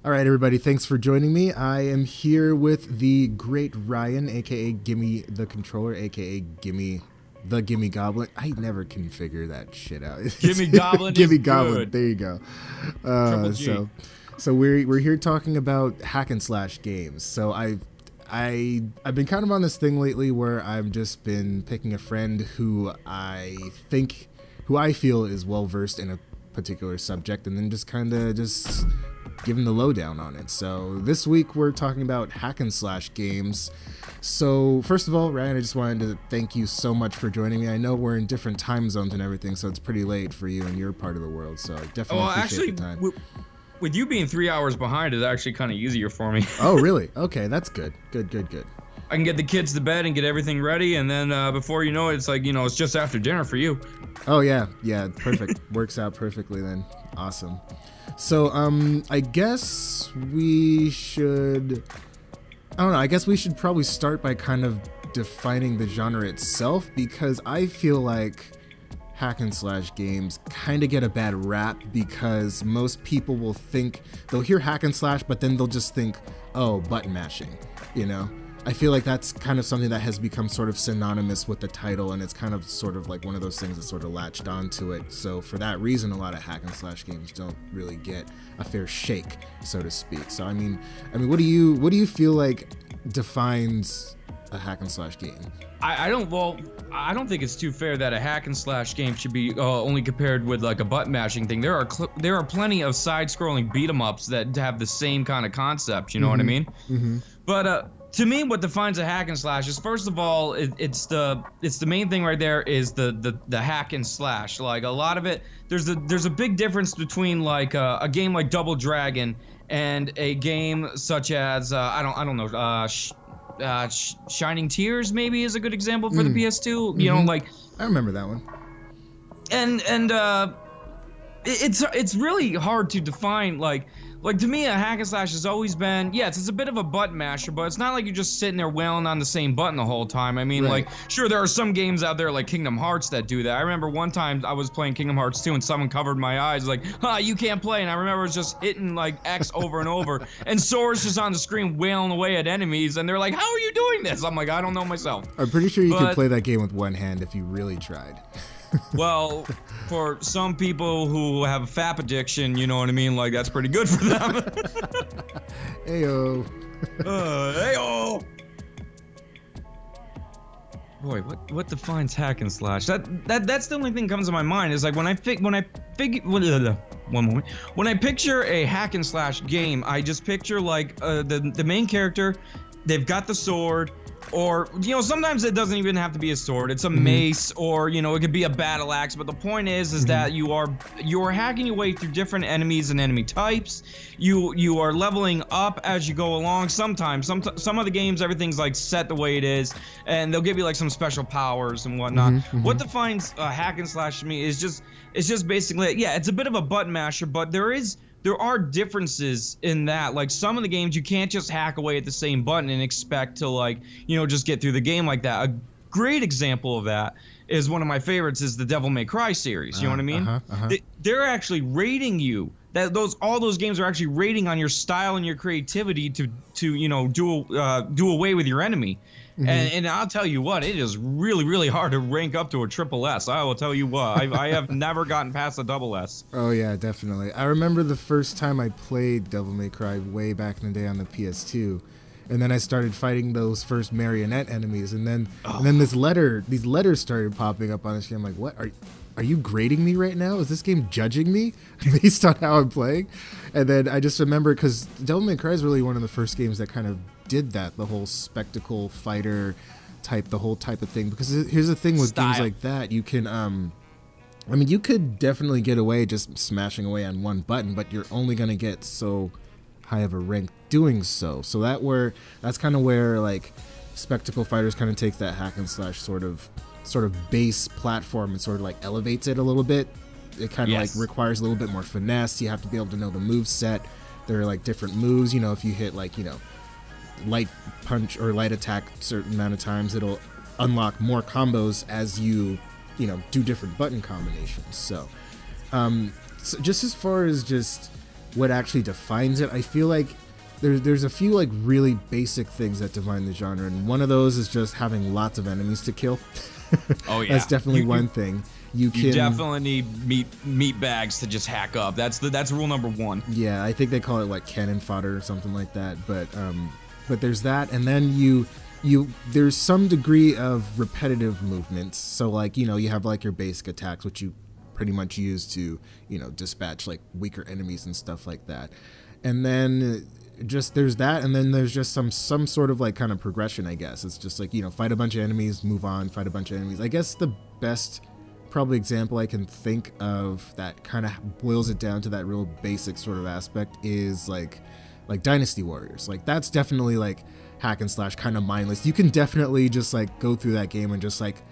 All right, everybody, thanks for joining me. I am here with the great Ryan, aka Gimme the Controller, aka Gimme the GimmeGoblin. I never can figure that shit out. GimmeGoblin is GimmeGoblin. good. There you go. Triple G. So we're here talking about hack and slash games. So I've been kind of on this thing lately where I've just been picking a friend who I feel is well versed in a particular subject, and then just kind of just giving the lowdown on it. So this week we're talking about hack and slash games. So first of all, Ryan, I just wanted to thank you so much for joining me. I know we're in different time zones and everything, so it's pretty late for you in your part of the world. So I definitely appreciate the time. With you being 3 hours behind, it's actually kind of easier for me. Oh, really? Okay, that's good. Good. I can get the kids to bed and get everything ready, and then before you know it, it's like, it's just after dinner for you. Oh, yeah, perfect. Works out perfectly then. Awesome. So, I guess we should probably start by kind of defining the genre itself, because I feel like hack and slash games kind of get a bad rap because most people will think, they'll hear hack and slash, but then they'll just think, oh, button mashing, I feel like that's kind of something that has become sort of synonymous with the title, and it's kind of sort of like one of those things that sort of latched onto it. So for that reason, a lot of hack and slash games don't really get a fair shake, so to speak. So I mean, what do you feel like defines a hack and slash game? I don't think it's too fair that a hack and slash game should be only compared with like a button mashing thing. There are plenty of side-scrolling beat 'em ups that have the same kind of concept. You know what I mean? Mm-hmm. But to me, what defines a hack and slash is, first of all, it's the main thing right there is the hack and slash. Like a lot of it, there's a big difference between like a game like Double Dragon and a game such as I don't know. Shining Tears maybe is a good example for the PS2. You know, like I remember that one. And it's really hard to define. Like to me, a hack and slash has always been, yes, it's a bit of a button masher, but it's not like you're just sitting there wailing on the same button the whole time. I mean, like, sure, there are some games out there like Kingdom Hearts that do that. I remember one time I was playing Kingdom Hearts 2 and someone covered my eyes like, you can't play. And I remember just hitting like X over and over, and Sora's just on the screen wailing away at enemies, and they're like, how are you doing this? I'm like, I don't know myself. I'm pretty sure you could play that game with one hand if you really tried. Well, for some people who have a FAP addiction, you know what I mean? Like, that's pretty good for them. Heyo. Heyo. Boy, what defines hack and slash? That's the only thing that comes to my mind is like when I picture a hack and slash game, I just picture like the main character, they've got the sword. Or, sometimes it doesn't even have to be a sword. It's a mace, or, it could be a battle axe. But the point is that you are hacking your way through different enemies and enemy types. You are leveling up as you go along. Sometimes, some of the games, everything's like set the way it is, and they'll give you like some special powers and whatnot. What defines hack and slash to me is just basically, yeah, it's a bit of a button masher, but there are differences in that. Like some of the games, you can't just hack away at the same button and expect to like, just get through the game like that. A great example of that is one of my favorites is the Devil May Cry series. You know what I mean? They're actually rating you. All those games are actually rating on your style and your creativity to do away with your enemy. And I'll tell you what, it is really, really hard to rank up to a triple S. I will tell you what, I have never gotten past a double S. Oh yeah, definitely. I remember the first time I played Devil May Cry way back in the day on the PS2, and then I started fighting those first marionette enemies, and then these letters started popping up on the screen. I'm like, what are you grading me right now? Is this game judging me based on how I'm playing? And then I just remember, because Devil May Cry is really one of the first games that kind of did that, the whole spectacle fighter type, the whole type of thing. Because here's the thing with games like that, you can, you could definitely get away just smashing away on one button, but you're only going to get so high of a rank doing so. So that's kind of where like spectacle fighters kind of takes that hack and slash sort of base platform and sort of like elevates it a little bit. It kind of like requires a little bit more finesse. You have to be able to know the move set. There are like different moves. If you hit like, light punch or light attack a certain amount of times, it'll unlock more combos as you do different button combinations. So just as far as just what actually defines it. I feel like there's a few like really basic things that define the genre, and one of those is just having lots of enemies to kill. Oh yeah, that's definitely one thing. You definitely need meat bags to just hack up. That's rule number one. Yeah, I think they call it like cannon fodder or something like that. But there's that, and then there's some degree of repetitive movements. So like, you have like your basic attacks, which you pretty much use to, dispatch like weaker enemies and stuff like that. And then just there's that, and then there's just some sort of like kind of progression, I guess. It's just like, fight a bunch of enemies, move on, fight a bunch of enemies. I guess the best probably example I can think of that kind of boils it down to that real basic sort of aspect is like Dynasty Warriors. Like that's definitely like hack and slash, kind of mindless. You can definitely just like go through that game and just like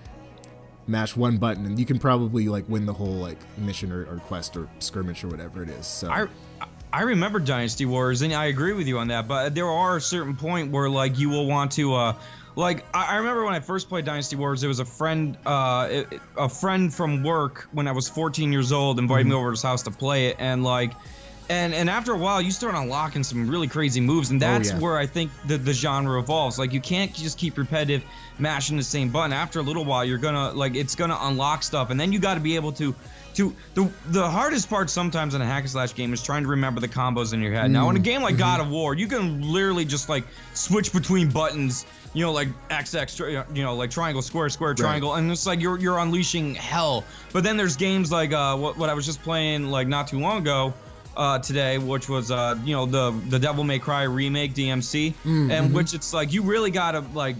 mash one button and you can probably like win the whole like mission or quest or skirmish or whatever it is. So I remember Dynasty Warriors, and I agree with you on that, but there are a certain point where like you will want to like I remember when I first played Dynasty Warriors, there was a friend from work when I was 14 years old invited me over to his house to play it, and like and after a while you start unlocking some really crazy moves, and that's where I think the genre evolves. Like you can't just keep repetitive mashing the same button. After a little while you're gonna like it's gonna unlock stuff, and then you got to be able to the hardest part sometimes in a hack and slash game is trying to remember the combos in your head. Now in a game like God of War, you can literally just like switch between buttons, like XX, like triangle, square, square, triangle, and it's like you're unleashing hell. But then there's games like what I was just playing like not too long ago today, which was the Devil May Cry remake DMC, and which it's like you really gotta like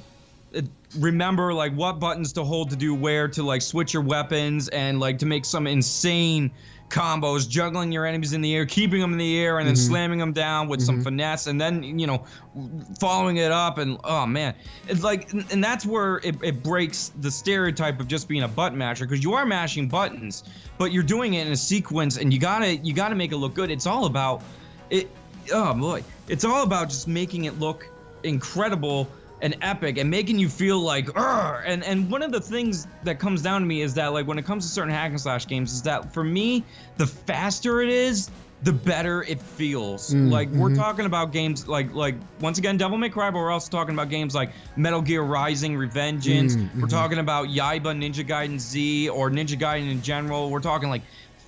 remember like what buttons to hold to do where to like switch your weapons and like to make some insane combos, juggling your enemies in the air, keeping them in the air, and then slamming them down with some finesse, and then following it up, and oh man, it's like, and that's where it breaks the stereotype of just being a button masher, because you are mashing buttons, but you're doing it in a sequence, and you gotta make it look good. It's all about it. Oh boy, it's all about just making it look incredible and epic and making you feel like Urgh! And one of the things that comes down to me is that like when it comes to certain hack and slash games is that for me the faster it is the better it feels. Like we're talking about games like once again Devil May Cry, but we're also talking about games like Metal Gear Rising Revengeance. We're talking about Yaiba Ninja Gaiden Z or Ninja Gaiden in general. We're talking like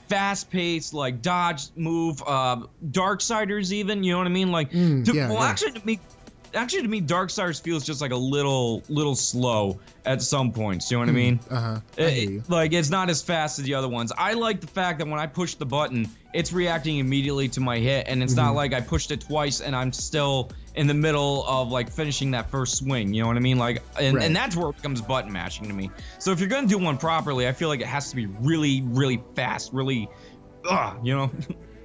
fast-paced, like dodge move, Darksiders even, you know what I mean? Like actually to me Darksiders feels just like a little slow at some points, you know what I mean? Like it's not as fast as the other ones. I like the fact that when I push the button it's reacting immediately to my hit, and it's not like I pushed it twice and I'm still in the middle of like finishing that first swing, you know what I mean? Like and that's where it becomes button mashing to me. So if you're gonna do one properly, I feel like it has to be really, really fast, really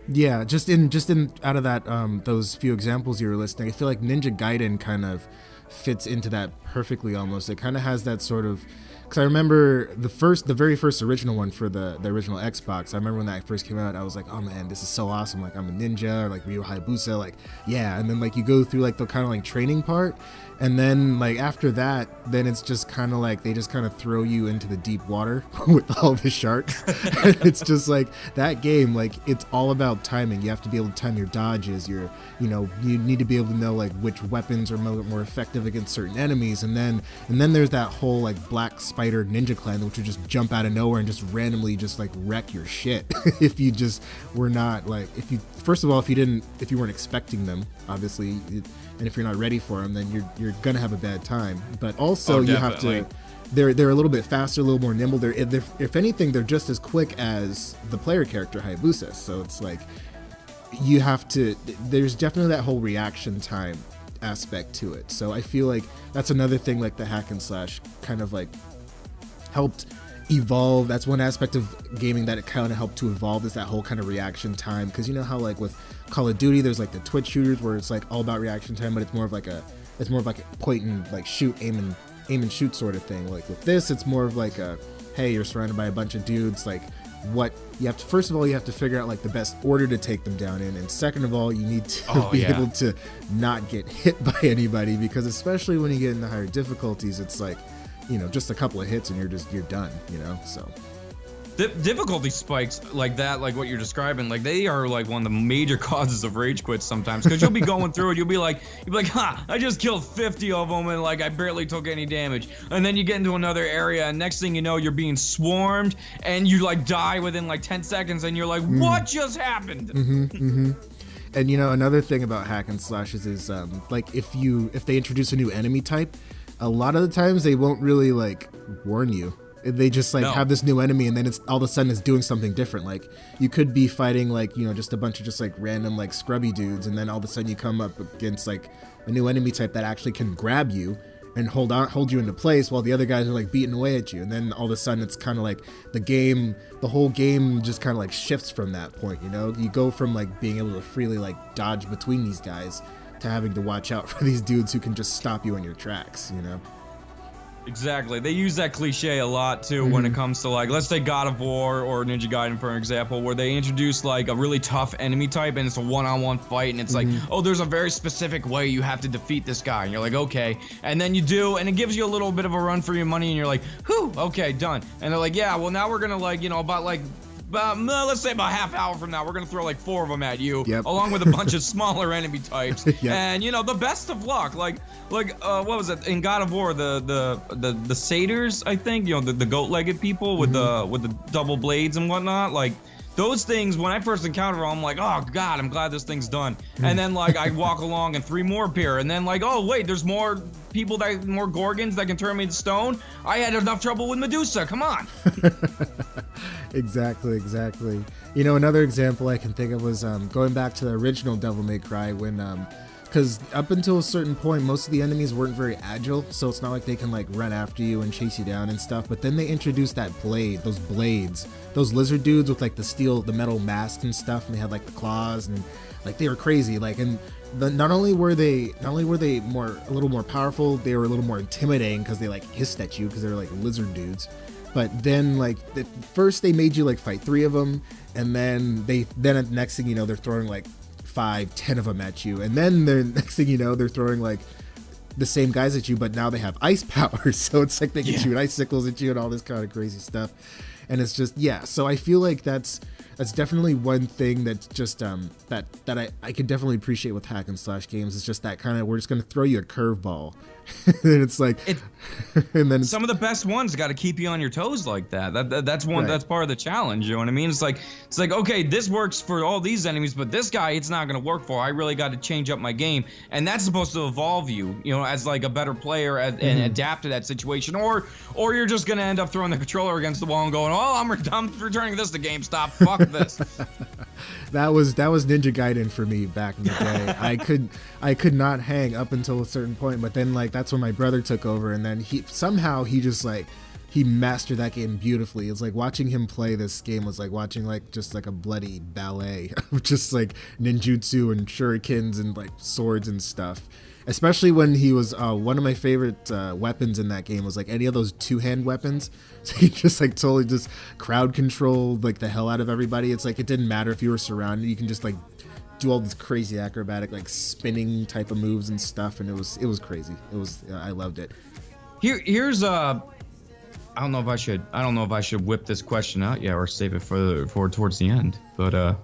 Yeah, just in out of that those few examples you were listing, I feel like Ninja Gaiden kind of fits into that perfectly almost. It kind of has that sort of, because I remember the very first original one for the original Xbox. I remember when that first came out, I was like, oh man, this is so awesome. Like I'm a ninja, or like Ryu Hayabusa, like yeah. And then like you go through like the kind of like training part, and then like after that, then it's just kind of like they just kind of throw you into the deep water with all the sharks. And it's just like that game, like it's all about timing. You have to be able to time your dodges. You need to be able to know like which weapons are more effective against certain enemies. And then there's that whole like black spider ninja clan, which would just jump out of nowhere and just randomly just like wreck your shit if you just were not like, if you weren't expecting them, obviously. And if you're not ready for them, then you're gonna have a bad time. But also you have to, they're a little bit faster, a little more nimble. They're if anything, they're just as quick as the player character Hayabusa. So it's like you have to. There's definitely that whole reaction time aspect to it. So I feel like that's another thing like the hack and slash kind of like helped evolve. That's one aspect of gaming that it kind of helped to evolve, is that whole kind of reaction time. Because you know how like with Call of Duty there's like the twitch shooters where it's like all about reaction time, but it's more of like a point and like shoot, aim and shoot sort of thing. Like with this it's more of like a, hey, you're surrounded by a bunch of dudes, like what you have to, first of all you have to figure out like the best order to take them down in, and second of all you need to be able to not get hit by anybody, because especially when you get into higher difficulties it's like, just a couple of hits and you're done, so difficulty spikes like that, like what you're describing, like they are like one of the major causes of rage quits sometimes, because you'll be going through it, you'll be like, ha, I just killed 50 of them and like I barely took any damage, and then you get into another area and next thing you know you're being swarmed and you like die within like 10 seconds and you're like, what just happened? And you know, another thing about hack and slashes is like if they introduce a new enemy type, a lot of the times they won't really like warn you. They just like have this new enemy and then it's all of a sudden it's doing something different. Like you could be fighting like, you know, just a bunch of just like random like scrubby dudes, and then all of a sudden you come up against like a new enemy type that actually can grab you and hold you into place while the other guys are like beating away at you. And then all of a sudden it's kind of like the whole game just kind of like shifts from that point, you know? You go from like being able to freely like dodge between these guys to having to watch out for these dudes who can just stop you in your tracks, you know? Exactly. They use that cliche a lot too when it comes to like, let's take God of War or Ninja Gaiden for example, where they introduce like a really tough enemy type and it's a one-on-one fight and it's like, oh, there's a very specific way you have to defeat this guy, and you're like, okay, and then you do, and it gives you a little bit of a run for your money and you're like, whew, okay, done. And they're like, yeah, well now we're gonna like, you know, let's say about half hour from now, we're gonna throw like 4 of them at you, along with a bunch of smaller enemy types, and you know, the best of luck. Like what was it in God of War? The satyrs, I think, you know, the goat-legged people with the double blades and whatnot. Like those things, when I first encountered them, I'm like, oh god, I'm glad this thing's done. And then like I walk along and 3 more appear, and then like, oh wait, there's more more gorgons that can turn me to stone. I had enough trouble with Medusa. Come on. Exactly. You know, another example I can think of was going back to the original Devil May Cry when, because up until a certain point, most of the enemies weren't very agile, so it's not like they can like run after you and chase you down and stuff. But then they introduced that those blades, those lizard dudes with like the metal masks and stuff, and they had like the claws and like they were crazy. Like, and not only were they a little more powerful, they were a little more intimidating because they like hissed at you because they were like lizard dudes. But then, like, first they made you like fight 3 of them, and then next thing you know, they're throwing like 5, 10 of them at you, and then the next thing you know, they're throwing like the same guys at you, but now they have ice powers, so it's like they can shoot icicles at you and all this kind of crazy stuff, and it's just So I feel like that's definitely one thing that's just that I could definitely appreciate with hack and slash games. It's just that kind of, we're just gonna throw you a curveball. And it's like, and then some of the best ones got to keep you on your toes like that. That's part of the challenge. You know what I mean? It's like, okay, this works for all these enemies, but this guy, it's not going to work for. I really got to change up my game, and that's supposed to evolve you, you know, as like a better player and adapt to that situation. Or you're just going to end up throwing the controller against the wall and going, oh, I'm returning this to GameStop. Fuck this. That was Ninja Gaiden for me back in the day. I could not hang up until a certain point, but then like that's when my brother took over, and then he just like he mastered that game beautifully. It's like watching him play this game was like watching like just like a bloody ballet of just like ninjutsu and shurikens and like swords and stuff. Especially when he was one of my favorite weapons in that game was like any of those 2-hand weapons. So he just like totally just crowd controlled like the hell out of everybody. It's like it didn't matter if you were surrounded, you can just like do all these crazy acrobatic like spinning type of moves and stuff, and it was crazy. I loved it. Here's I don't know if I should whip this question out yet or save it for towards the end. But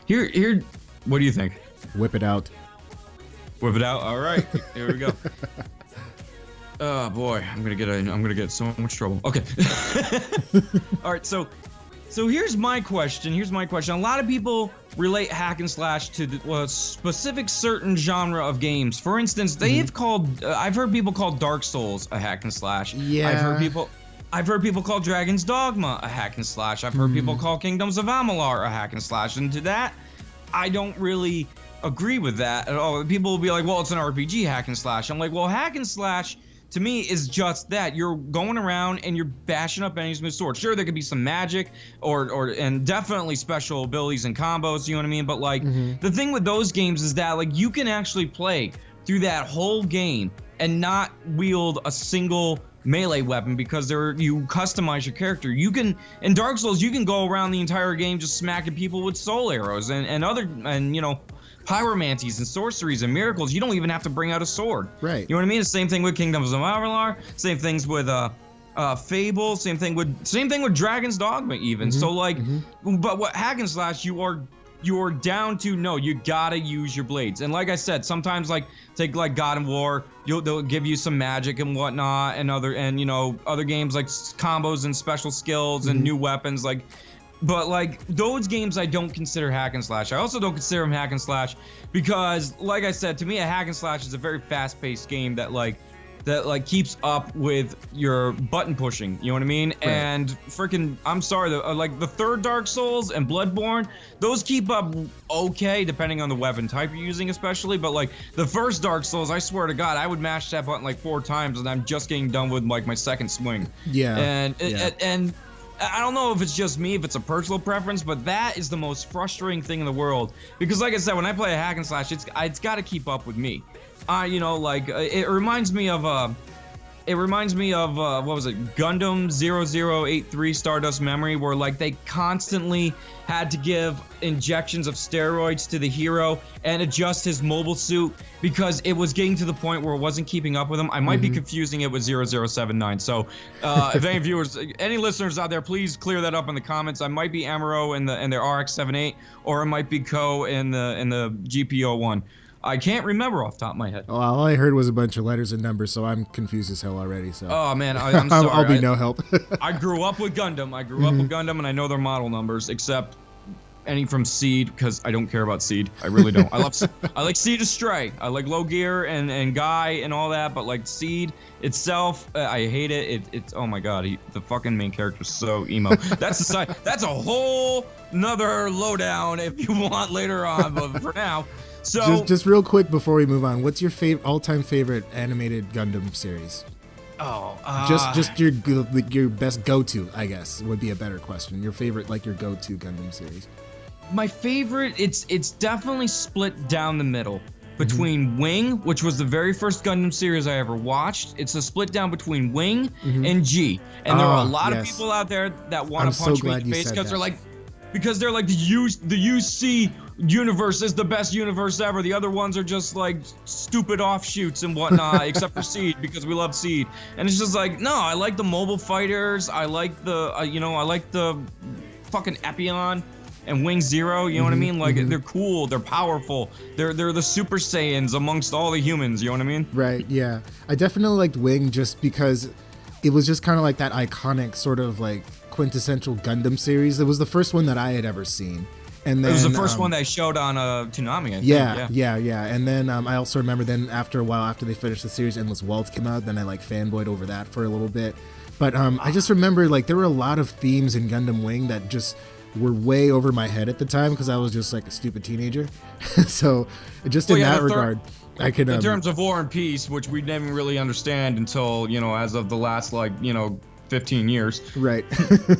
here what do you think? Whip it out. Whip it out. All right, here we go. Oh boy, I'm gonna get so much trouble. Okay. All right, so here's my question. A lot of people relate hack and slash to a specific certain genre of games. For instance, they've called I've heard people call Dark Souls a hack and slash. Yeah. I've heard people call Dragon's Dogma a hack and slash. I've heard people call Kingdoms of Amalur a hack and slash. And to that, I don't really agree with that at all. People will be like, well, it's an RPG hack and slash. I'm like, well, hack and slash to me is just that. You're going around and you're bashing up enemies with swords. Sure, there could be some magic and definitely special abilities and combos, you know what I mean? But like the thing with those games is that like you can actually play through that whole game and not wield a single melee weapon because you customize your character. You can, in Dark Souls, you can go around the entire game just smacking people with soul arrows and you know, pyromancies and sorceries and miracles. You don't even have to bring out a sword. Right. You know what I mean? The same thing with Kingdoms of Amalur. Same things with Fable, same thing with Dragon's Dogma even. So like, but what hack and slash, you're down to no, you gotta use your blades. And like I said, sometimes like take like God of War, they'll give you some magic and whatnot, and other games like combos and special skills and new weapons like. But like those games I don't consider hack and slash. I also don't consider them hack and slash because like I said, to me a hack and slash is a very fast-paced game that keeps up with your button pushing, you know what I mean? Right. And freaking, I'm sorry, like the third Dark Souls and Bloodborne, those keep up okay, depending on the weapon type you're using especially, but like the first Dark Souls, I swear to God, I would mash that button like 4 times and I'm just getting done with like my second swing. Yeah. And I don't know if it's just me, if it's a personal preference, but that is the most frustrating thing in the world. Because like I said, when I play a hack and slash, it's got to keep up with me. It reminds me of what was it, Gundam 0083 Stardust Memory, where like they constantly had to give injections of steroids to the hero and adjust his mobile suit because it was getting to the point where it wasn't keeping up with him. I might be confusing it with 0079. So if any listeners out there, please clear that up in the comments. I might be Amuro in their RX-78, or it might be Ko in the GP01. I can't remember off the top of my head. Oh, all I heard was a bunch of letters and numbers, so I'm confused as hell already. So. Oh man, I'm sorry. I'll be no help. I grew up with Gundam. And I know their model numbers, except any from Seed, because I don't care about Seed. I really don't. I like Seed Astray. I like Low Gear and Guy and all that, but like Seed itself, I hate it. It's oh my god, the fucking main character's so emo. That's a whole nother lowdown if you want later on, but for now. So just real quick before we move on, what's your all-time favorite animated Gundam series? Just your best go-to, I guess, would be a better question. Your favorite, like your go-to Gundam series. My favorite, it's definitely split down the middle between Wing, which was the very first Gundam series I ever watched. It's a split down between Wing and G, and there are a lot of people out there that want to punch me in the face because they're like the UC universe is the best universe ever. The other ones are just like stupid offshoots and whatnot, except for Seed, because we love Seed. And it's just like, no, I like the mobile fighters. I like the, I like the fucking Epion and Wing Zero. You know what I mean? Like they're cool, they're powerful. They're the Super Saiyans amongst all the humans. You know what I mean? Right. Yeah. I definitely liked Wing just because it was just kind of like that iconic sort of like quintessential Gundam series. It was the first one that I had ever seen. And then, it was the first one they showed on Toonami, I think. Yeah. And then I also remember then after a while, after they finished the series, Endless Worlds came out, then I like fanboyed over that for a little bit. But I just remember like there were a lot of themes in Gundam Wing that just were way over my head at the time because I was just like a stupid teenager. So just in that regard, I could... in terms of War and Peace, which we didn't really understand until, as of the last 15 years. Right.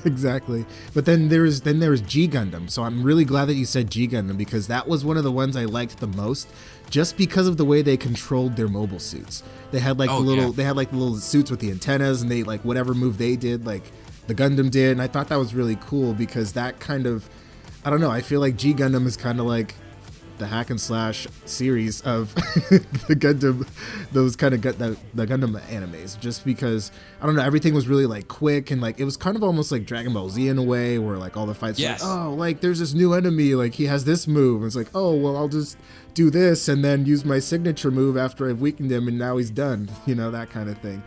Exactly. But then there was G Gundam. So I'm really glad that you said G Gundam because that was one of the ones I liked the most just because of the way they controlled their mobile suits. They had like they had like the little suits with the antennas and they like whatever move they did like the Gundam did, and I thought that was really cool because that kind of, I don't know, I feel like G Gundam is kind of like the hack and slash series of the Gundam, those kind of the Gundam animes, just because I don't know, everything was really like quick and like it was kind of almost like Dragon Ball Z in a way, where like all the fights were like, oh, like there's this new enemy, like he has this move, and it's like, oh well, I'll just do this and then use my signature move after I've weakened him and now he's done, that kind of thing.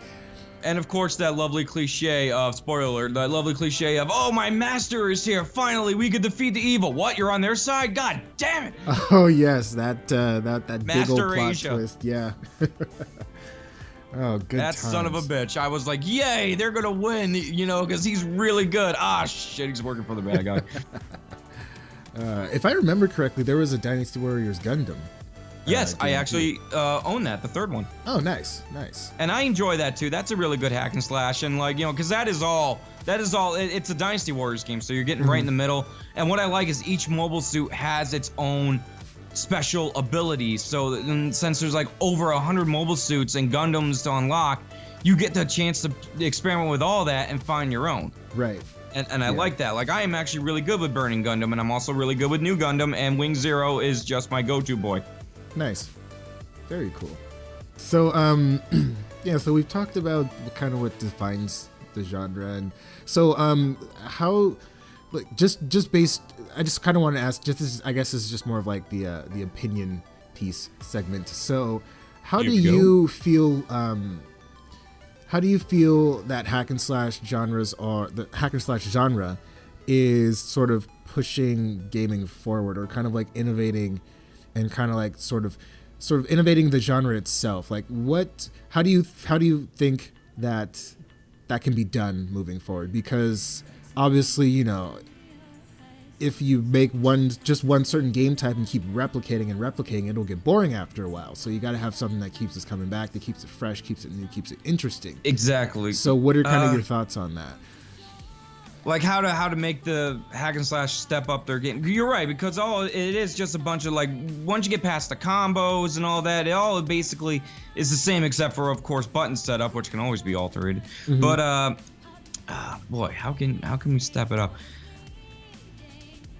And of course, that lovely cliche of, spoiler alert, that lovely cliche of, oh, my master is here. Finally, we could defeat the evil. What? You're on their side? God damn it. Oh, yes. That big old plot twist. Yeah. Oh, good That times. Son of a bitch. I was like, yay, they're going to win, because he's really good. Ah, shit, he's working for the bad guy. If I remember correctly, there was a Dynasty Warriors Gundam. Yes, I actually own that, the third one. Oh, nice. And I enjoy that too. That's a really good hack and slash, and because that is all. It's a Dynasty Warriors game, so you're getting right in the middle. And what I like is each mobile suit has its own special abilities. So since there's like over 100 mobile suits and Gundams to unlock, you get the chance to experiment with all that and find your own. Right. And I like that. Like, I am actually really good with Burning Gundam, and I'm also really good with New Gundam, and Wing Zero is just my go-to boy. Nice. Very cool. So, so we've talked about kind of what defines the genre. And so how, like, just based, I just kind of want to ask, just this, I guess this is just more of like the opinion piece segment. So how do you feel that hack and slash genres are, the hack and slash genre is sort of pushing gaming forward, or kind of like innovating and kind of like sort of innovating the genre itself? Like how do you think that can be done moving forward? Because obviously, you know, if you make one certain game type and keep replicating, it'll get boring after a while. So you got to have something that keeps us coming back, that keeps it fresh, keeps it new, keeps it interesting. Exactly. So what are kind of your thoughts on that? Like how to make the hack and slash step up their game. You're right, because it is just a bunch of, like, once you get past the combos and all that, it all basically is the same, except for, of course, button setup, which can always be altered. Mm-hmm. But boy, how can we step it up?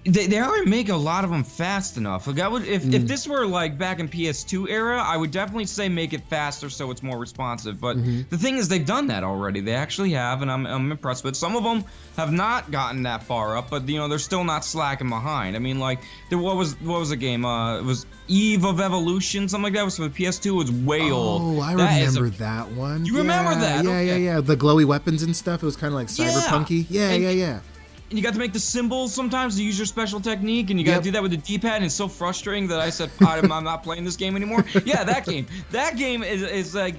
They already make a lot of them fast enough. Like, if this were like back in PS2 era, I would definitely say make it faster so it's more responsive. But the thing is, they've done that already. They actually have, and I'm impressed with. Some of them have not gotten that far up, but, you know, they're still not slacking behind. I mean, like, what was the game? It was Eve of Evolution, something like that. It was for the PS2. It was way old. Oh, I remember that one. You remember that? Yeah. The glowy weapons and stuff. It was kind of like cyberpunky. Yeah. And you got to make the symbols sometimes to use your special technique, and you got to do that with the D-pad, and it's so frustrating that I said, I'm not playing this game anymore. Yeah, that game. That game is like,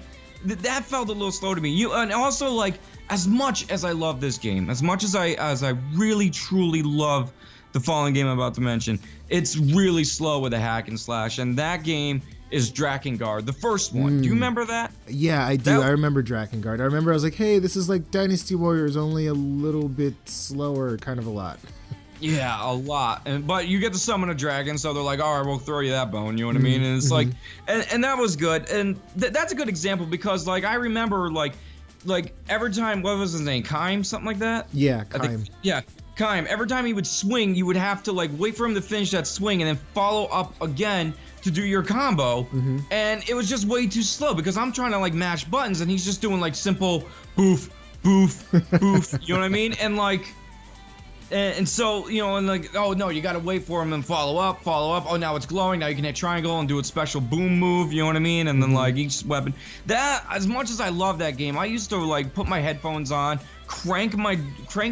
that felt a little slow to me. And also, like, as much as I love this game, as much as I really, truly love the following game I'm about to mention, it's really slow with a hack and slash, and that game is Drakengard, the first one. Do you remember that? Yeah, I do. I remember Drakengard. I remember I was like, hey, this is like Dynasty Warriors, only a little bit slower, kind of a lot. Yeah, a lot. But you get to summon a dragon, so they're like, all right, we'll throw you that bone, you know what I mean? And it's like, and that was good. And that's a good example, because, like, I remember, like every time, what was his name? Kaim, something like that? Yeah, Kaim. Kaim. Every time he would swing, you would have to, like, wait for him to finish that swing and then follow up again to do your combo, and it was just way too slow, because I'm trying to, like, mash buttons, and he's just doing, like, simple boof, boof, boof, you know what I mean? And, like, and so, you know, and, like, oh no, you gotta wait for him and follow up, oh, now it's glowing, now you can hit triangle and do its special boom move, you know what I mean? And then, like, each weapon, that, as much as I love that game, I used to, like, put my headphones on, crank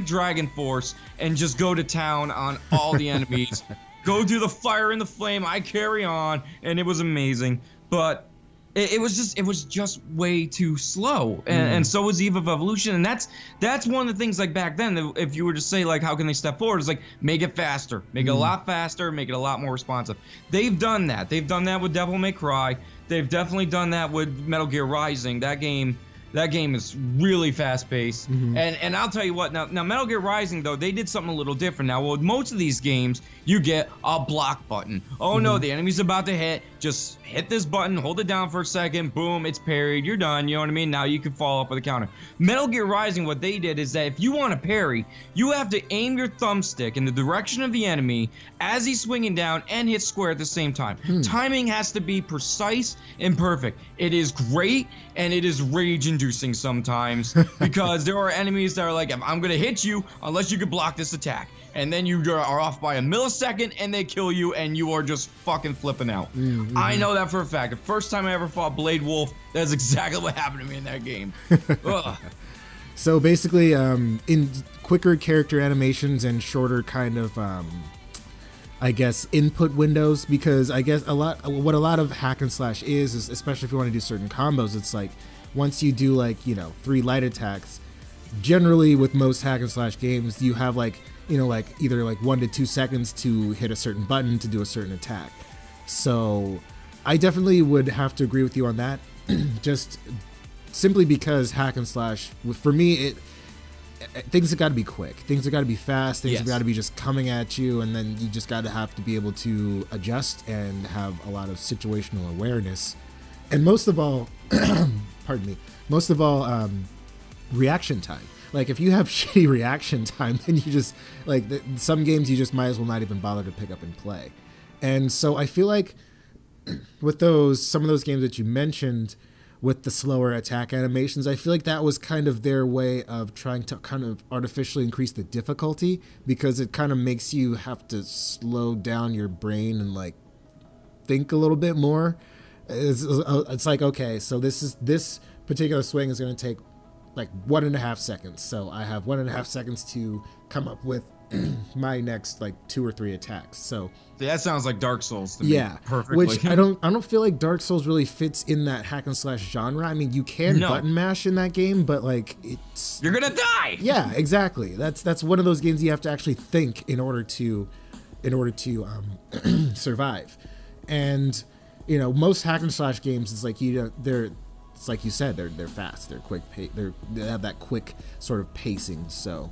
Dragon Force, and just go to town on all the enemies. Go do the fire and the flame, I carry on, and it was amazing. But it was just way too slow, and so was Eve of Evolution, and that's one of the things, like, back then, if you were to say, like, how can they step forward, it's like, make it faster, make it a lot faster, make it a lot more responsive. They've done that with Devil May Cry. They've definitely done that with Metal Gear Rising. That game is really fast-paced, and I'll tell you what. Now Metal Gear Rising, though, they did something a little different. Now, with most of these games, you get a block button. Oh no, the enemy's about to hit. Just hit this button, hold it down for a second, boom, it's parried. You're done. You know what I mean? Now you can follow up with a counter. Metal Gear Rising, what they did is that if you want to parry, you have to aim your thumbstick in the direction of the enemy as he's swinging down and hit square at the same time. Timing has to be precise and perfect. It is great, and it is rage-inducing sometimes, because there are enemies that are like, I'm gonna hit you unless you can block this attack, and then you are off by a millisecond and they kill you, and you are just fucking flipping out. I know that for a fact. The first time I ever fought Blade Wolf, that's exactly what happened to me in that game. So basically, in quicker character animations and shorter kind of I guess input windows, because I guess what a lot of hack and slash is especially if you want to do certain combos, it's like once you do, like, you know, 3 light attacks, generally with most hack and slash games, you have, like, you know, like either like 1 to 2 seconds to hit a certain button to do a certain attack. So I definitely would have to agree with you on that. Just simply because hack and slash, for me, things have got to be quick. Things have got to be fast. Things have got to be just coming at you, and then you just got to have to be able to adjust and have a lot of situational awareness. And most of all, pardon me, reaction time. Like, if you have shitty reaction time, then you just, like, some games you just might as well not even bother to pick up and play. And so I feel like with some of those games that you mentioned, with the slower attack animations. I feel like that was kind of their way of trying to kind of artificially increase the difficulty, because it kind of makes you have to slow down your brain and like think a little bit more. It's like, okay, so this particular swing is going to take like 1.5 seconds. So I have 1.5 seconds to come up with my next like 2 or 3 attacks. So that sounds like Dark Souls to me. Yeah, perfectly. which I don't feel like Dark Souls really fits in that hack and slash genre. I mean, you can button mash in that game, but like you're gonna die. Yeah, exactly. That's one of those games you have to actually think in order to survive. And you know, most hack and slash games is like it's like you said, they're fast, they're quick, they have that quick sort of pacing. So.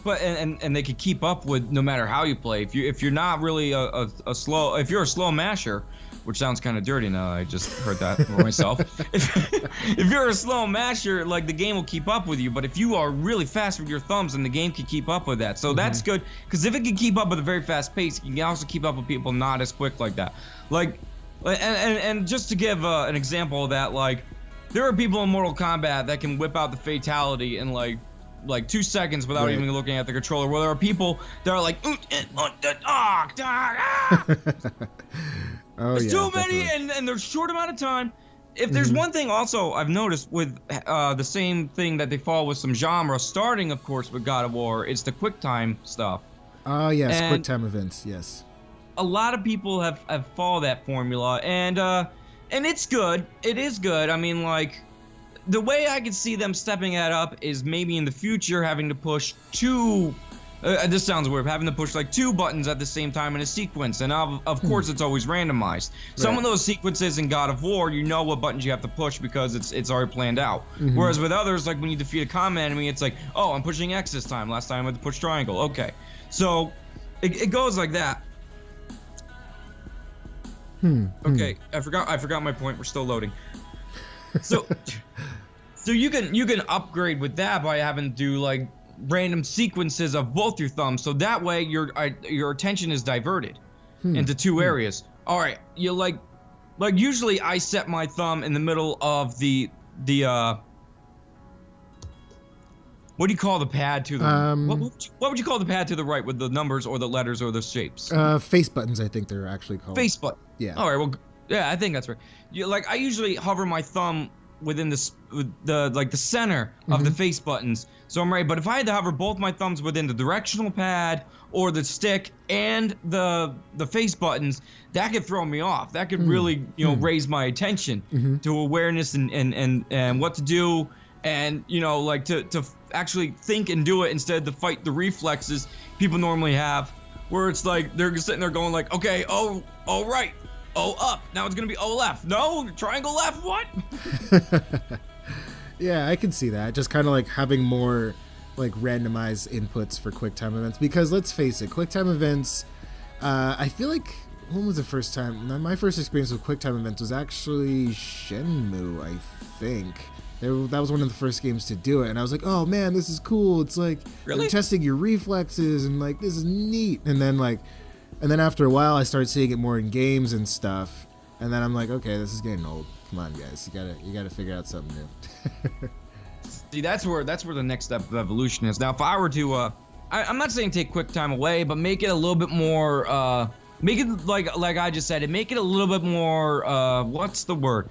But and they could keep up with no matter how you play. If you're not really if you're a slow masher, which sounds kind of dirty now, I just heard that for myself. If you're a slow masher, like the game will keep up with you. But if you are really fast with your thumbs, then the game can keep up with that. So that's good, because if it can keep up with a very fast pace, it can also keep up with people not as quick like that. Like, and just to give an example of that, like there are people in Mortal Kombat that can whip out the fatality in like 2 seconds without even looking at the controller. Well, there are people that are like, there's too many, and there's short amount of time. If there's one thing also I've noticed with the same thing that they follow with some genre, starting of course with God of War, it's the quick time stuff. Oh yes, quick time events, yes. A lot of people have followed that formula, and it's good. It is good. I mean, like, the way I could see them stepping that up is maybe in the future having to push 2. This sounds weird. Having to push like 2 buttons at the same time in a sequence, and of course it's always randomized. Some of those sequences in God of War, you know what buttons you have to push because it's already planned out. Whereas with others, like when you defeat a common enemy, it's like, oh, I'm pushing X this time. Last time I had to push triangle. Okay, so it goes like that. Okay, I forgot my point. We're still loading. So you can upgrade with that by having to do like random sequences of both your thumbs, so that way your attention is diverted into 2 areas. All right, you like usually I set my thumb in the middle of the what do you call the pad to the what would you call the pad to the right with the numbers or the letters or the shapes? Face buttons, I think they're actually called. Face button. Yeah. All right. Well, yeah, I think that's right. Like I usually hover my thumb within the center of the face buttons, so I'm right. But if I had to hover both my thumbs within the directional pad or the stick and the face buttons, that could throw me off. That could really raise my attention to awareness and what to do, and like to actually think and do it instead of to fight the reflexes people normally have, where it's like they're sitting there going like, okay, oh right. Oh, up. Now it's going to be oh, left. No, triangle left. What? Yeah, I can see that. Just kind of like having more like randomized inputs for QuickTime events. Because let's face it, QuickTime events, I feel like, when was the first time? My first experience with QuickTime events was actually Shenmue, I think. That was one of the first games to do it. And I was like, oh man, this is cool. It's like, really? Testing your reflexes and like, this is neat. And then after a while, I started seeing it more in games and stuff, and then I'm like, okay, this is getting old. Come on, guys, you gotta figure out something new. See, that's where the next step of evolution is. Now, if I were to, I'm not saying take QuickTime away, but make it a little bit more, make it like I just said, make it a little bit more, what's the word?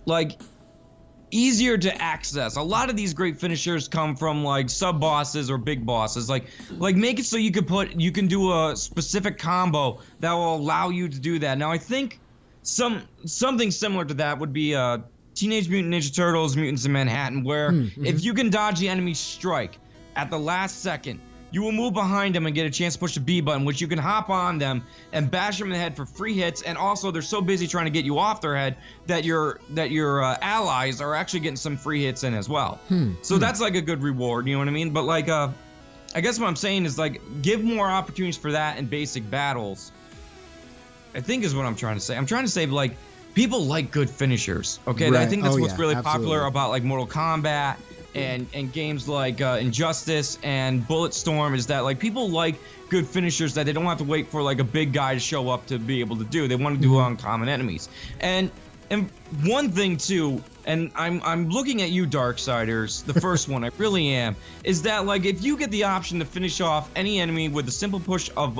Like, easier to access. A lot of these great finishers come from like sub bosses or big bosses. Like make it so you can do a specific combo that will allow you to do that. Now I think something similar to that would be Teenage Mutant Ninja Turtles, Mutants in Manhattan, where if you can dodge the enemy's strike at the last second, you will move behind them and get a chance to push the B button, which you can hop on them and bash them in the head for free hits. And also, they're so busy trying to get you off their head that your allies are actually getting some free hits in as well. So that's like a good reward, you know what I mean? But like, I guess what I'm saying is like, give more opportunities for that in basic battles, I think is what I'm trying to say. I'm trying to say like, people like good finishers, okay? Right. I think that's what's really popular about like Mortal Kombat and games like Injustice and Bulletstorm, is that like people like good finishers that they don't have to wait for like a big guy to show up to be able to do. They want to do on common enemies. And And one thing too, and I'm looking at you, Darksiders, the first one, I really am, is that like if you get the option to finish off any enemy with a simple push of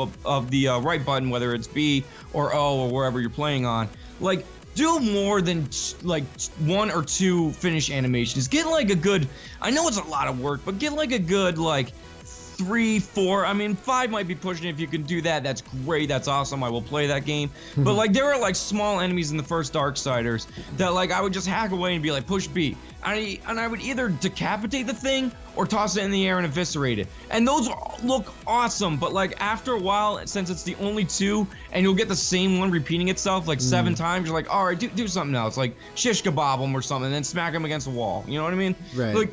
the right button, whether it's B or O or wherever you're playing on, like do more than like 1 or 2 finish animations. Get like a good, I know it's a lot of work, but get like a good like 3, 4, I mean 5 might be pushing it. If you can do that, that's great, that's awesome, I will play that game. But like there are like small enemies in the first Darksiders that like I would just hack away and be like push B, and I would either decapitate the thing or toss it in the air and eviscerate it, and those look awesome. But like after a while, since it's the only 2 and you'll get the same one repeating itself like 7 times, you're like, all right, do something else, like shish kebab them or something, and then smack them against the wall, you know what I mean? Right. Like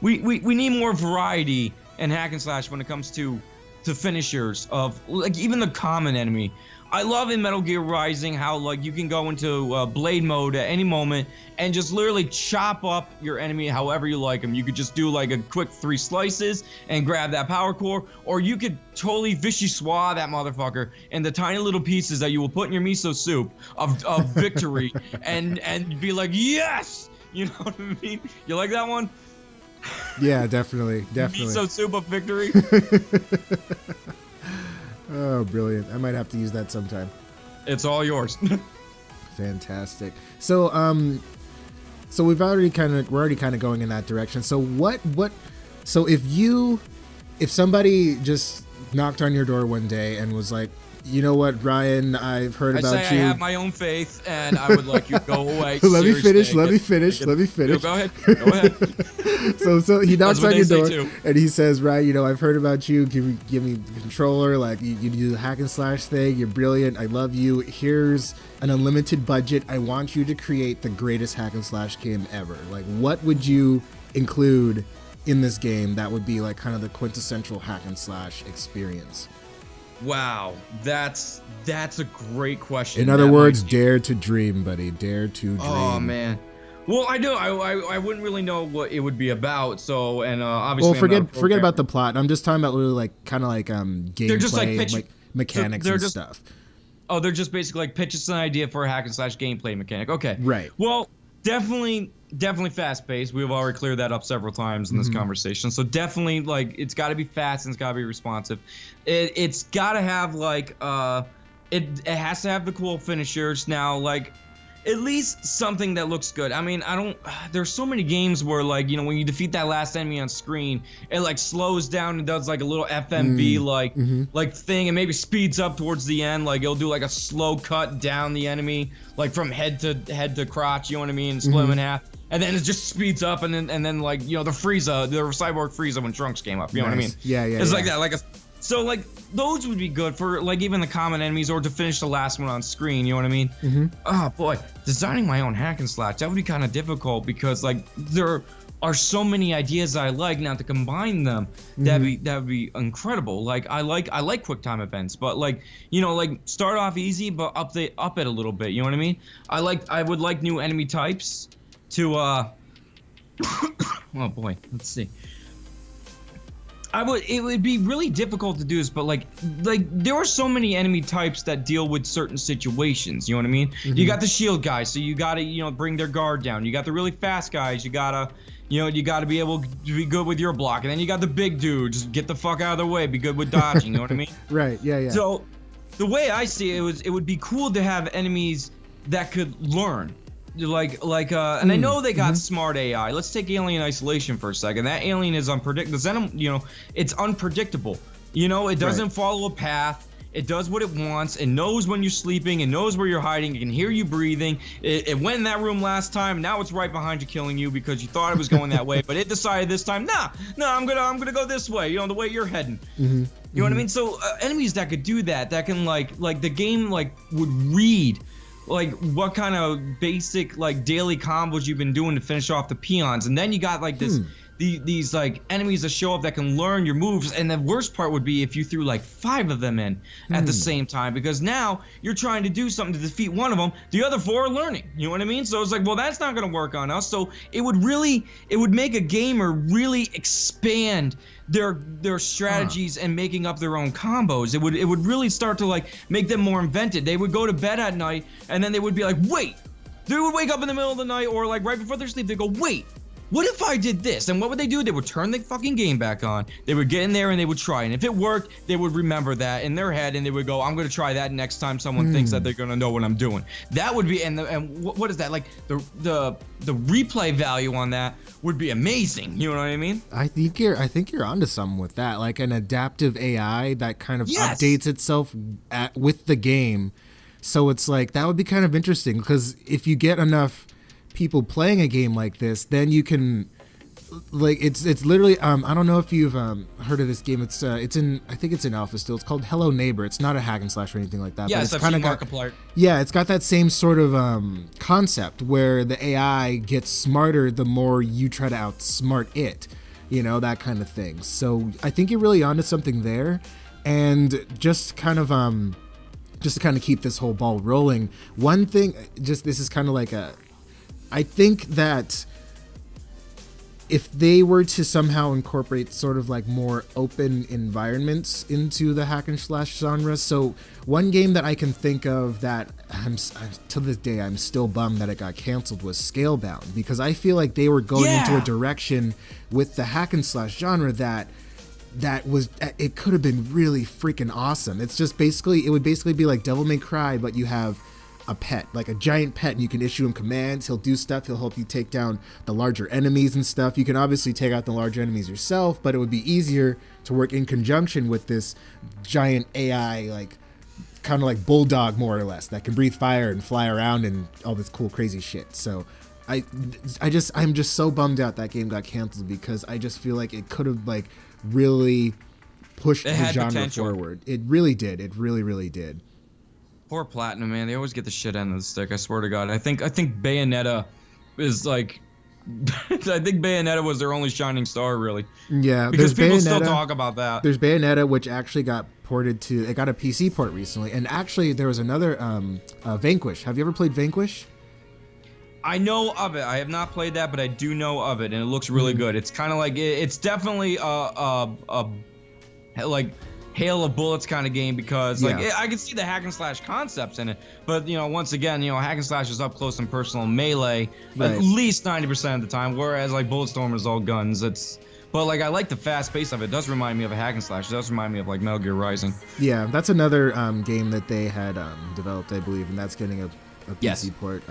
we need more variety in hack and slash when it comes to finishers of like even the common enemy. I love in Metal Gear Rising how like you can go into blade mode at any moment and just literally chop up your enemy however you like them. You could just do like a quick 3 slices and grab that power core, or you could totally vichyssoise that motherfucker into tiny little pieces that you will put in your miso soup of victory and be like, yes, you know what I mean? You like that one? Yeah, definitely. Miso soup of victory. Oh, brilliant! I might have to use that sometime. It's all yours. Fantastic. So, so we're already kind of going in that direction. So so if somebody just knocked on your door one day and was like, you know what, Ryan, I've heard about you. I have my own faith, and I would like you to go away. Let me finish. Let me finish. Go ahead. Go ahead. So he knocks on your door, too. and he says, Ryan, you know, I've heard about you. Give me the controller. Like, you do the hack and slash thing. You're brilliant. I love you. Here's an unlimited budget. I want you to create the greatest hack and slash game ever. Like, what would you include in this game that would be like kind of the quintessential hack and slash experience? Wow, that's a great question. In other words, dare to dream, buddy. Dare to dream. Oh man. Well, I wouldn't really know what it would be about. So, and obviously, well, forget about the plot. I'm just talking about really like kind of like gameplay, they're just like mechanics and stuff. Oh, they're just basically like pitch us an idea for a hack and slash gameplay mechanic. Okay. Right. Well, definitely fast paced. We've already cleared that up several times in this conversation. So definitely like it's got to be fast and it's got to be responsive. It's got to have like it has to have the cool finishers. Now like at least something that looks good. I mean, there's so many games where like, you know, when you defeat that last enemy on screen, it like slows down and does like a little FMV like thing, and maybe speeds up towards the end. Like it'll do like a slow cut down the enemy, like from head to crotch, you know what I mean? Split them in half. And then it just speeds up, and then like, you know, the Cyborg Frieza when Trunks came up, you know what I mean? Yeah. It's like that, so like those would be good for like even the common enemies, or to finish the last one on screen, you know what I mean? Oh boy, designing my own hack and slash, that would be kind of difficult because like there are so many ideas I like. Now to combine them, that would be incredible. Like I like quick time events, but like, you know, like start off easy but up it a little bit, you know what I mean? I would like new enemy types to oh boy, let's see. It would be really difficult to do this, but like there are so many enemy types that deal with certain situations, you know what I mean? You got the shield guys, so you gotta, you know, bring their guard down. You got the really fast guys, you gotta be able to be good with your block, and then you got the big dude, just get the fuck out of the way, be good with dodging, you know what I mean? Right, yeah. So the way I see it would be cool to have enemies that could learn. And I know they got smart AI. Let's take Alien Isolation for a second. That alien is unpredictable. You know, it's unpredictable. You know, it doesn't follow a path. It does what it wants. It knows when you're sleeping. It knows where you're hiding. It can hear you breathing. It went in that room last time. Now it's right behind you, killing you because you thought it was going that way. But it decided this time, nah, I'm gonna go this way. You know, the way you're heading. You know what I mean? So enemies that could do that can like the game like would read like what kind of basic like daily combos you've been doing to finish off the peons, and then you got like this these like enemies that show up that can learn your moves, and the worst part would be if you threw like 5 of them in at the same time, because now you're trying to do something to defeat one of them, the other 4 are learning. You know what I mean? So it's like, well, that's not going to work on us. So it would make a gamer really expand their strategies and making up their own combos. It would really start to like make them more inventive. They would go to bed at night and then they would be like, wait. They would wake up in the middle of the night or like right before their sleep. They go, wait, what if I did this? And what would they do? They would turn the fucking game back on. They would get in there and they would try. And if it worked, they would remember that in their head and they would go, I'm going to try that next time someone thinks that they're going to know what I'm doing. That would be, and what is that? Like the replay value on that would be amazing. You know what I mean? I think you're onto something with that. Like an adaptive AI that kind of updates itself with the game. So it's like, that would be kind of interesting, because if you get enough people playing a game like this, then you can, like, it's literally, I don't know if you've heard of this game. It's in, I think it's in alpha still. It's called Hello Neighbor. It's not a hack and slash or anything like that. Yes, but it's I've seen Markiplier. Yeah, it's got that same sort of concept where the AI gets smarter the more you try to outsmart it, you know, that kind of thing. So I think you're really onto something there, and just kind of just to kind of keep this whole ball rolling, one thing, just this is kind of like I think that if they were to somehow incorporate sort of like more open environments into the hack and slash genre. So one game that I can think of that to this day I'm still bummed that it got canceled was Scalebound, because I feel like they were going into a direction with the hack and slash genre that was, it could have been really freaking awesome. It's just basically, it would basically be like Devil May Cry, but you have a pet, like a giant pet, and you can issue him commands. He'll do stuff. He'll help you take down the larger enemies and stuff. You can obviously take out the larger enemies yourself, but it would be easier to work in conjunction with this giant AI, like kind of like Bulldog more or less, that can breathe fire and fly around and all this cool crazy shit. So I'm just so bummed out that game got canceled, because I just feel like it could have like really pushed the genre potential forward. It really did. It really, really did. Poor Platinum, man. They always get the shit end of the stick. I swear to God. I think Bayonetta is like, I think Bayonetta was their only shining star, really. Yeah, because people still talk about that. There's Bayonetta, which actually got ported to. It got a PC port recently, and actually there was another Vanquish. Have you ever played Vanquish? I know of it. I have not played that, but I do know of it, and it looks really good. It's kind of like, it's definitely like hail of bullets kind of game, because like I can see the hack and slash concepts in it, but you know, once again, you know, hack and slash is up close and personal melee at least 90% of the time, whereas like Bulletstorm is all guns. But like, I like the fast pace of it. It does remind me of a hack and slash. It does remind me of like Metal Gear Rising. Yeah, that's another game that they had developed, I believe, and that's getting a PC port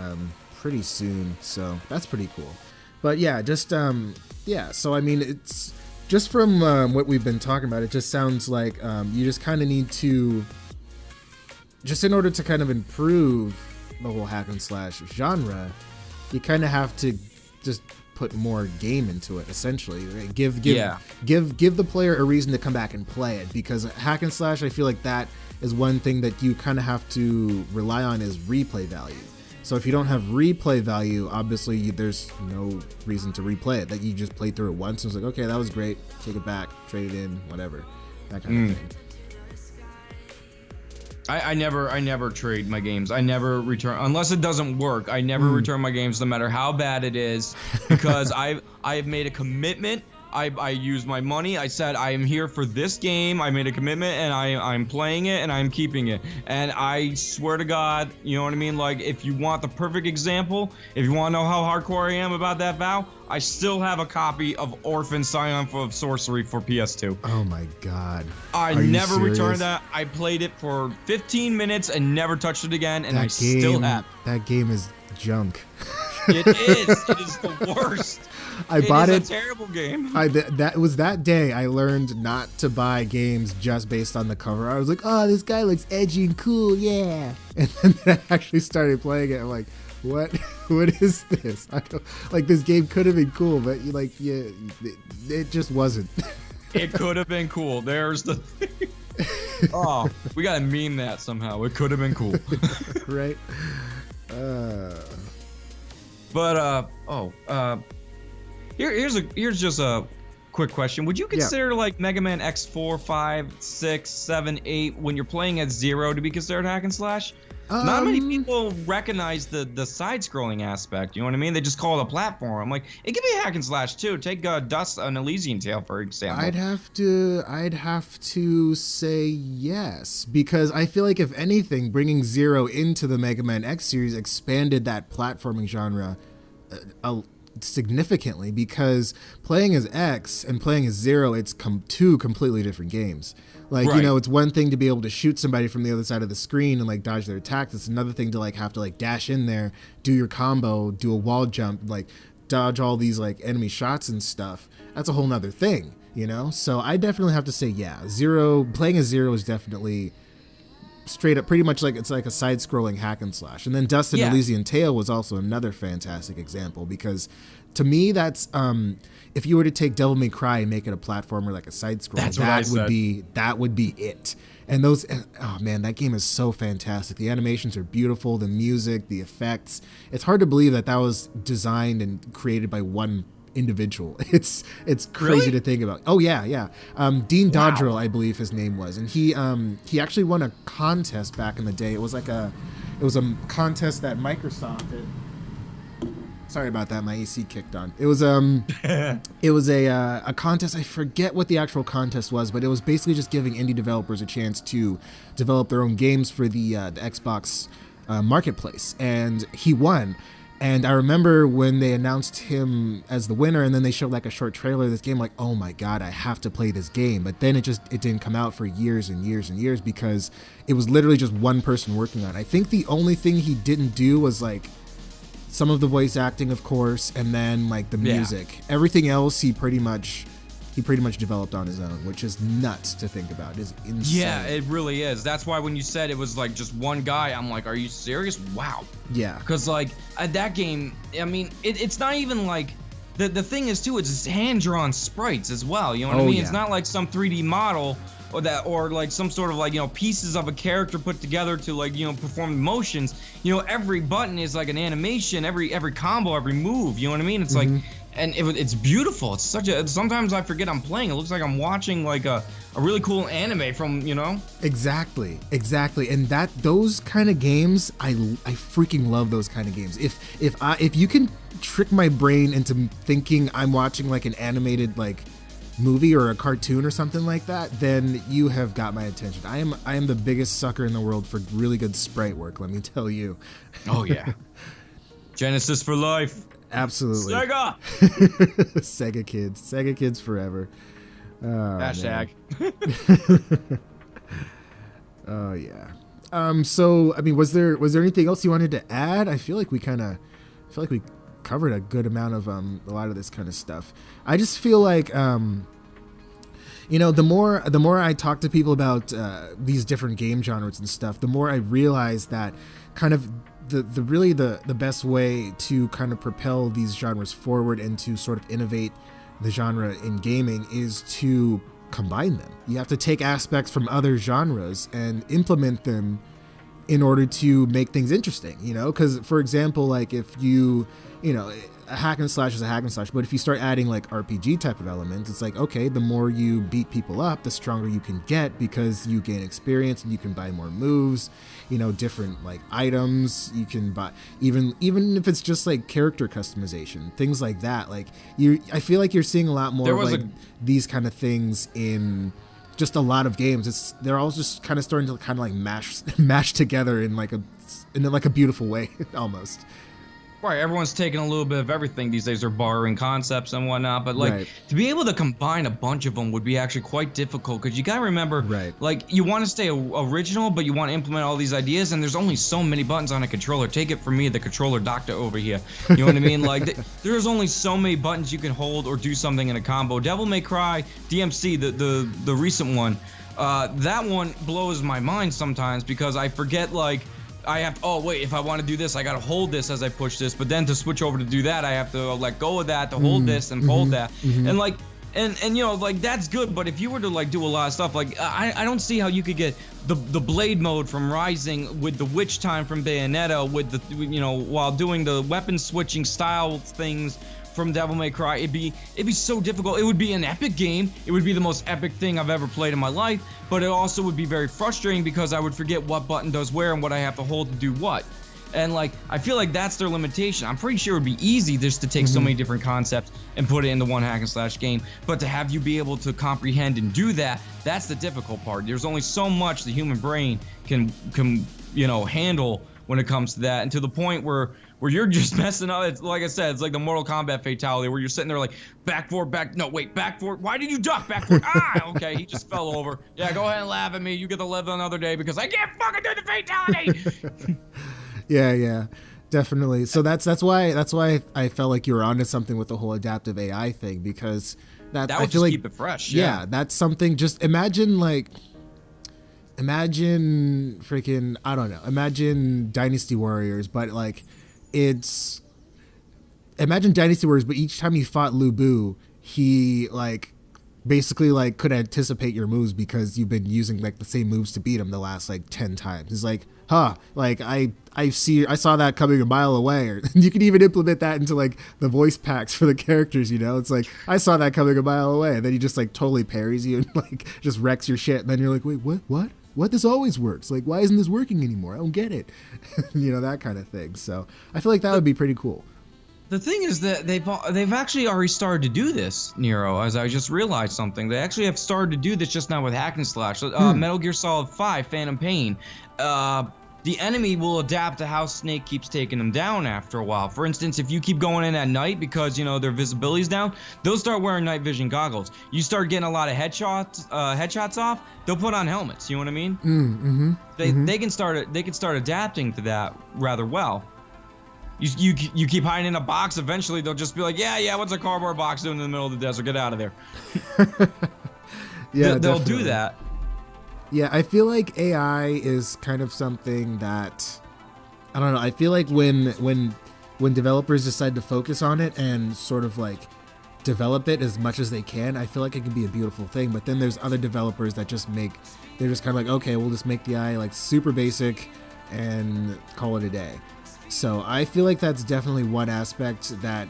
pretty soon, so that's pretty cool. But yeah, just so I mean, it's just from what we've been talking about, it just sounds like you just kind of need to, just in order to kind of improve the whole hack and slash genre, you kind of have to just put more game into it, essentially. Right? Give the player a reason to come back and play it, because hack and slash, I feel like that is one thing that you kind of have to rely on, is replay value. So if you don't have replay value, obviously there's no reason to replay it. That you just played through it once and was like, okay, that was great, take it back, trade it in, whatever, that kind of thing. I never trade my games. I never return, unless it doesn't work. I never return my games, no matter how bad it is, because I've made a commitment. I used my money. I said, I am here for this game. I made a commitment, and I'm playing it, and I'm keeping it. And I swear to God, you know what I mean? Like, if you want the perfect example, if you want to know how hardcore I am about that vow, I still have a copy of Orphan Triumph of Sorcery for PS2. Oh my God. I never returned that. I played it for 15 minutes and never touched it again, and I still have. That game is junk. It is. It is the worst. I bought it. It's a terrible game. That was that day I learned not to buy games just based on the cover. I was like, oh, this guy looks edgy and cool, yeah. And then I actually started playing it. I'm like, what? What is this? I don't, like, this game could have been cool, but it just wasn't. It could have been cool. There's the thing. Oh, we gotta meme that somehow. It could have been cool. Here's just a quick question. Would you consider like Mega Man X4, 5, 6, 7, 8 when you're playing at 0 to be considered hack and slash? Not many people recognize the side-scrolling aspect. You know what I mean? They just call it a platform. Like, it could be a hack and slash too. Take Dust an Elysian Tale for example. I'd have to say yes, because I feel like if anything, bringing 0 into the Mega Man X series expanded that platforming genre significantly, because playing as X and playing as 0, it's two completely different games. Like, you know, it's one thing to be able to shoot somebody from the other side of the screen and like dodge their attacks. It's another thing to like have to like dash in there, do your combo, do a wall jump, like dodge all these like enemy shots and stuff. That's a whole nother thing, you know? So I definitely have to say, yeah, playing as 0 is definitely straight up pretty much like it's like a side-scrolling hack and slash. And then Dust and Elysian Tale was also another fantastic example, because to me that's if you were to take Devil May Cry and make it a platformer like a side-scroll, that would be it. And those, oh man, that game is so fantastic. The animations are beautiful, the music, the effects. It's hard to believe that was designed and created by one individual. It's crazy to think about. Oh yeah. Dean Dodrill, I believe his name was, and he actually won a contest back in the day. It was a contest that Microsoft did. Sorry about that, my AC kicked on. It was a contest. I forget what the actual contest was, but it was basically just giving indie developers a chance to develop their own games for the Xbox marketplace, and he won. And I remember when they announced him as the winner, and then they showed like a short trailer of this game, like, oh my god, I have to play this game. But then it didn't come out for years and years and years, because it was literally just one person working on it. I think the only thing he didn't do was like some of the voice acting, of course, and then like the music. Everything else he pretty much developed on his own, which is nuts to think about. It is insane. Yeah, it really is. That's why when you said it was like just one guy, I'm like, are you serious? Wow. Yeah. Because like that game, I mean, it's not even like the thing is too. It's hand-drawn sprites as well. You know what I mean? Yeah. It's not like some 3D model or like some sort of like, you know, pieces of a character put together to like, you know, perform motions. You know, every button is like an animation. Every combo, every move. You know what I mean? It's like. And it's beautiful. It's sometimes I forget I'm playing. It looks like I'm watching like a really cool anime from, you know? Exactly. And those kind of games, I freaking love those kind of games. If you can trick my brain into thinking I'm watching like an animated like movie or a cartoon or something like that, then you have got my attention. I am the biggest sucker in the world for really good sprite work, let me tell you. Oh yeah. Genesis for life. Absolutely. Sega! Sega kids forever. Oh, hashtag. Oh yeah. So I mean, was there anything else you wanted to add? I feel like we covered a good amount of a lot of this kind of stuff. I just feel like you know, the more I talk to people about these different game genres and stuff, the more I realize that kind of the best way to kind of propel these genres forward and to sort of innovate the genre in gaming is to combine them. You have to take aspects from other genres and implement them in order to make things interesting, you know? Because, for example, like if you know, a hack and slash is a hack and slash, but if you start adding like RPG type of elements, it's like, okay, the more you beat people up, the stronger you can get because you gain experience and you can buy more moves, you know, different like items you can buy, even if it's just like character customization, things like that. Like I feel like you're seeing a lot more of like these kind of things in just a lot of games. They're all just kind of starting to kind of like mash together in like a beautiful way almost. Right, everyone's taking a little bit of everything these days. They're borrowing concepts and whatnot, but like to be able to combine a bunch of them would be actually quite difficult, because you gotta remember, like you want to stay original, but you want to implement all these ideas, and there's only so many buttons on a controller. Take it from me, the controller doctor over here. You know what I mean? Like there's only so many buttons you can hold or do something in a combo. Devil May Cry DMC, the recent one, that one blows my mind sometimes because I forget like. I have, oh wait, if I want to do this, I gotta hold this as I push this, but then to switch over to do that, I have to let go of that to hold this and hold that. And like, and you know, like that's good, but if you were to like do a lot of stuff, like I don't see how you could get the blade mode from Rising with the witch time from Bayonetta with the, you know, while doing the weapon switching style things from Devil May Cry, it'd be so difficult. It would be an epic game. It would be the most epic thing I've ever played in my life, but it also would be very frustrating because I would forget what button does where and what I have to hold to do what. And like, I feel like that's their limitation. I'm pretty sure it would be easy just to take so many different concepts and put it into one hack and slash game. But to have you be able to comprehend and do that, that's the difficult part. There's only so much the human brain can you know, handle when it comes to that. And to the point where you're just messing up. It's like I said, it's like the Mortal Kombat fatality where you're sitting there like, back forward, back, no, wait, back forward. Why did you duck? Back forward. Okay, he just fell over. Yeah, go ahead and laugh at me. You get to live another day because I can't fucking do the fatality. Yeah, definitely. So that's why I felt like you were onto something with the whole adaptive AI thing, because that would I feel just like, keep it fresh. Yeah, that's something. Just imagine freaking, I don't know. Imagine Dynasty Warriors, but like imagine Dynasty Warriors, but each time you fought Lu Bu, he like basically like could anticipate your moves because you've been using like the same moves to beat him the last like 10 times. It's like, like I saw that coming a mile away. Or you can even implement that into like the voice packs for the characters, you know? It's like, I saw that coming a mile away, and then he just like totally parries you and like just wrecks your shit, and then you're like, wait, what? This always works. Like, why isn't this working anymore? I don't get it. You know, that kind of thing. So I feel like that would be pretty cool. The thing is that they've actually already started to do this, Nero, as I just realized something. They actually have started to do this just now with hack and slash. Metal Gear Solid 5, Phantom Pain. The enemy will adapt to how Snake keeps taking them down after a while. For instance, if you keep going in at night because, you know, their visibility's down, they'll start wearing night vision goggles. You start getting a lot of headshots off, they'll put on helmets. You know what I mean? They can start adapting to that rather well. You keep hiding in a box, eventually they'll just be like, yeah, what's a cardboard box doing in the middle of the desert? Get out of there. Yeah, they'll do that. Yeah, I feel like AI is kind of something that, I don't know, I feel like when developers decide to focus on it and sort of like develop it as much as they can, I feel like it can be a beautiful thing. But then there's other developers that they're just kind of like, okay, we'll just make the AI like super basic and call it a day. So I feel like that's definitely one aspect that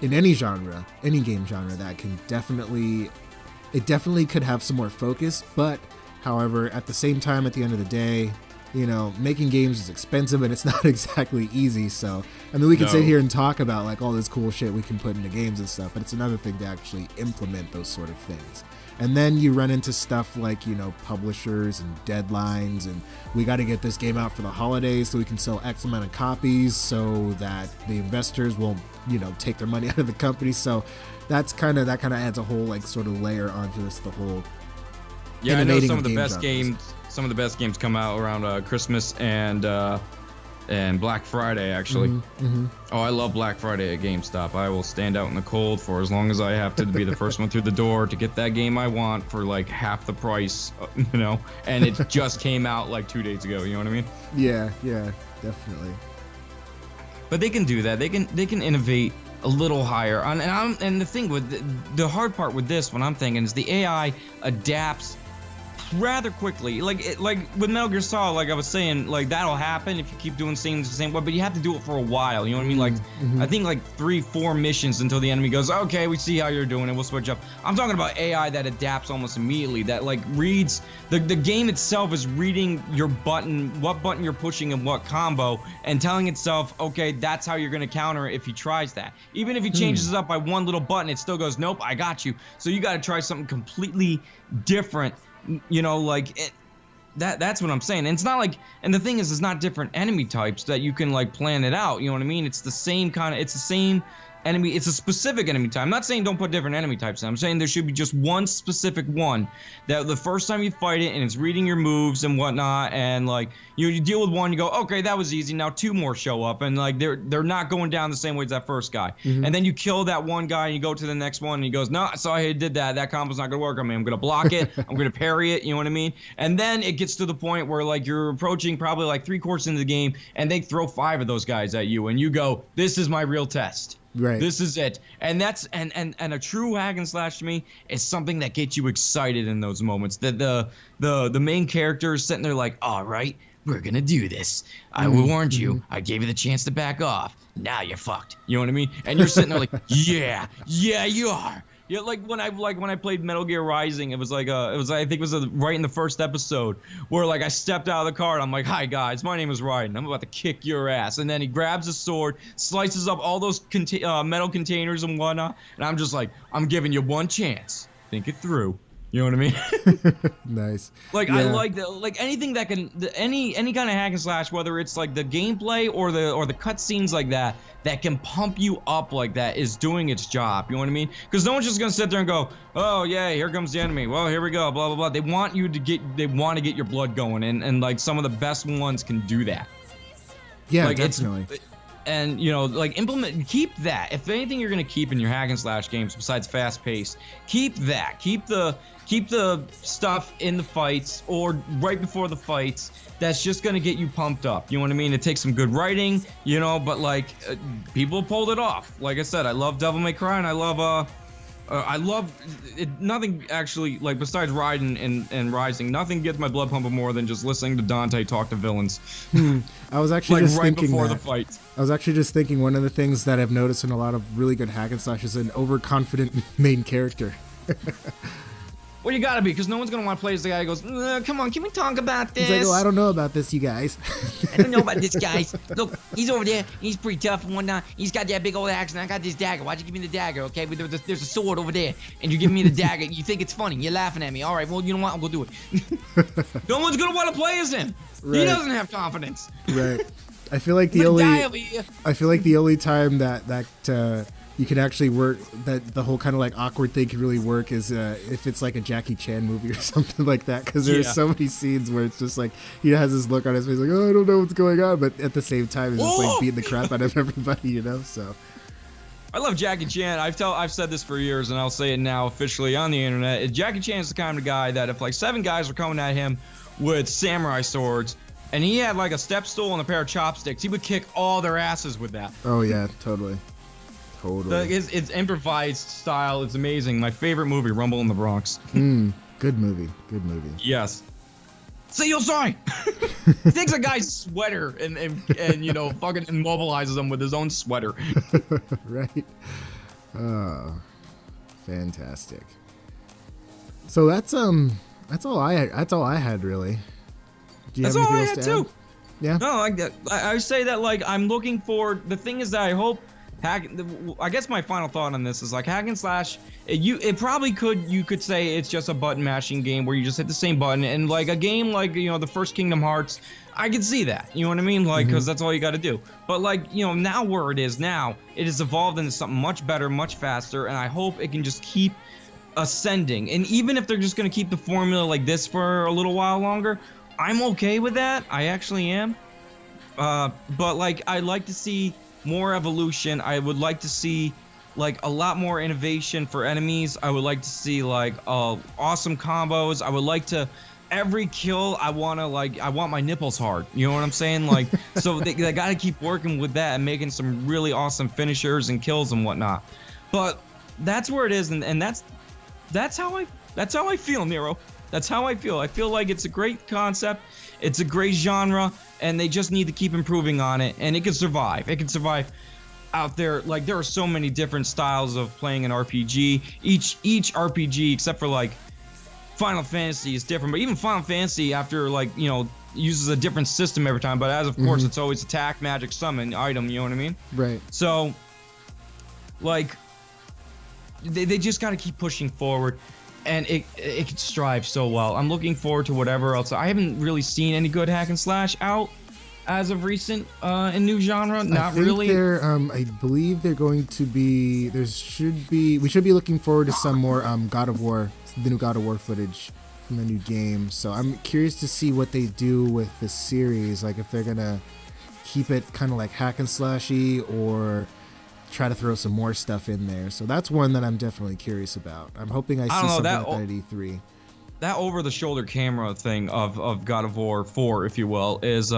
in any genre, any game genre, that can definitely could have some more focus. But however, at the same time, at the end of the day, you know, making games is expensive and it's not exactly easy. So, I mean, we can sit here and talk about like all this cool shit we can put into games and stuff, but it's another thing to actually implement those sort of things. And then you run into stuff like, you know, publishers and deadlines, and we got to get this game out for the holidays so we can sell X amount of copies so that the investors won't, you know, take their money out of the company. So that kind of adds a whole like sort of layer onto this, the whole. Yeah, I know some of the best games. Some of the best games come out around Christmas and Black Friday, actually. Oh, I love Black Friday at GameStop. I will stand out in the cold for as long as I have to be the first one through the door to get that game I want for like half the price, you know. And it just came out like 2 days ago. You know what I mean? Yeah, definitely. But they can do that. They can innovate a little higher. And the thing with the hard part with this, what I'm thinking, is the AI adapts rather quickly. Like with Metal Gear Solid, like I was saying, like that'll happen if you keep doing things the same way, but you have to do it for a while. You know what I mean? Like I think like 3-4 missions until the enemy goes, okay, we see how you're doing it, we'll switch up. I'm talking about AI that adapts almost immediately, that like reads the game itself is reading your button, what button you're pushing and what combo, and telling itself, okay, that's how you're gonna counter it if he tries that. Even if he changes it up by one little button, it still goes, nope, I got you. So you got to try something completely different. You know, like that's what I'm saying. And it's not like, and the thing is, it's not different enemy types that you can like plan it out. You know what I mean? It's the same it's the same enemy. It's a specific enemy type. I'm not saying don't put different enemy types in. I'm saying there should be just one specific one that the first time you fight it and it's reading your moves and whatnot, and like you deal with one, you go, okay, that was easy. Now 2 more show up, and like they're not going down the same way as that first guy. And then you kill that one guy and you go to the next one and he goes, no, I saw he did that. That combo's not gonna work on me. I'm gonna block it. I'm gonna parry it. You know what I mean? And then it gets to the point where like you're approaching probably like 3/4 into the game, and they throw 5 of those guys at you, and you go, this is my real test. Right. This is it. And that's and a true hack and slash to me is something that gets you excited in those moments. That the main character is sitting there like, all right, we're gonna do this. I warned you. I gave you the chance to back off. Now you're fucked. You know what I mean? And you're sitting there like, yeah, you are. Yeah, like when I played Metal Gear Rising, it was like I think it was right in the first episode where like I stepped out of the car and I'm like, hi guys, my name is Ryan. I'm about to kick your ass. And then he grabs a sword, slices up all those metal containers and whatnot, and I'm just like, I'm giving you one chance. Think it through. You know what I mean? Nice. Like, yeah. I like the, like anything that can any kind of hack and slash, whether it's like the gameplay or the cutscenes like that can pump you up like that is doing its job. You know what I mean? Because no one's just gonna sit there and go, oh yeah, here comes the enemy. Well, here we go. Blah blah blah. They want to get your blood going, and like some of the best ones can do that. Yeah, like, definitely. And you know, like keep that. If anything you're gonna keep in your hack and slash games besides fast pace, keep that. Keep the stuff in the fights or right before the fights that's just gonna get you pumped up. You know what I mean? It takes some good writing, you know, but like people pulled it off. Like I said, I love Devil May Cry, and I love it. Nothing actually, like besides Raiden and Rising, nothing gets my blood pumping more than just listening to Dante talk to villains. I was actually like just right thinking before that. the fight. I was actually just thinking one of the things that I've noticed in a lot of really good hack and slash is an overconfident main character. Well, you gotta be, because no one's gonna want to play as the guy who goes, come on, can we talk about this? He's like, oh, I don't know about this, you guys. I don't know about this, guys. Look, he's over there. He's pretty tough and whatnot. He's got that big old axe, and I got this dagger. Why'd you give me the dagger, okay? But there's a sword over there, and you're giving me the dagger. You think it's funny. You're laughing at me. All right, well, you know what? I'll go do it. No one's gonna want to play as him. Right. He doesn't have confidence. Right. I feel like the only time that you can actually work, that the whole kind of like awkward thing can really work is if it's like a Jackie Chan movie or something like that, because there's so many scenes where it's just like he has this look on his face like, oh, I don't know what's going on, but at the same time he's just like beating the crap out of everybody, you know. So I love Jackie Chan. I've said this for years, and I'll say it now officially on the internet. Jackie Chan is the kind of guy that if like 7 guys were coming at him with samurai swords and he had like a step stool and a pair of chopsticks, he would kick all their asses with that. Oh yeah, totally. His improvised style is amazing. My favorite movie, Rumble in the Bronx. Good movie. Good movie. Yes. Say you're sorry. He takes a guy's sweater and you know fucking immobilizes him with his own sweater. Right. Oh, fantastic. So that's all I had really. Do you that's have all I anything had else to add? too. Yeah. No, I say that like I'm looking for. The thing is that I hope. I guess my final thought on this is like hack and slash. You could say it's just a button mashing game where you just hit the same button, and like a game like the first Kingdom Hearts, I can see that. You know what I mean? Like because that's all you got to do. But like now where it is now, it has evolved into something much better, much faster, and I hope it can just keep ascending. And even if they're just gonna keep the formula like this for a little while longer, I'm okay with that. I actually am. But like I'd like to see more evolution. I would like to see like a lot more innovation for enemies. I would like to see like awesome combos. I would like to every kill I want my nipples hard. You know what I'm saying? Like so they got to keep working with that and making some really awesome finishers and kills and whatnot. But that's where it is, and that's how I feel, Nero. That's how I feel. I feel like it's a great concept. It's a great genre, and they just need to keep improving on it, and it can survive. It can survive out there. Like, there are so many different styles of playing an RPG. Each RPG, except for, like, Final Fantasy is different. But even Final Fantasy, after, like, uses a different system every time. But as, of course, it's always attack, magic, summon, item, you know what I mean? Right. So, like, they just got to keep pushing forward. And it can strive so well. I'm looking forward to whatever else. I haven't really seen any good hack and slash out as of recent in new genre. Not really. I believe they're going to be. We should be looking forward to some more God of War, the new God of War footage from the new game. So I'm curious to see what they do with the series. Like if they're gonna keep it kind of like hack and slashy or try to throw some more stuff in there. So that's one that I'm definitely curious about. I'm hoping I see something like that at E3. That over-the-shoulder camera thing of God of War 4, if you will, is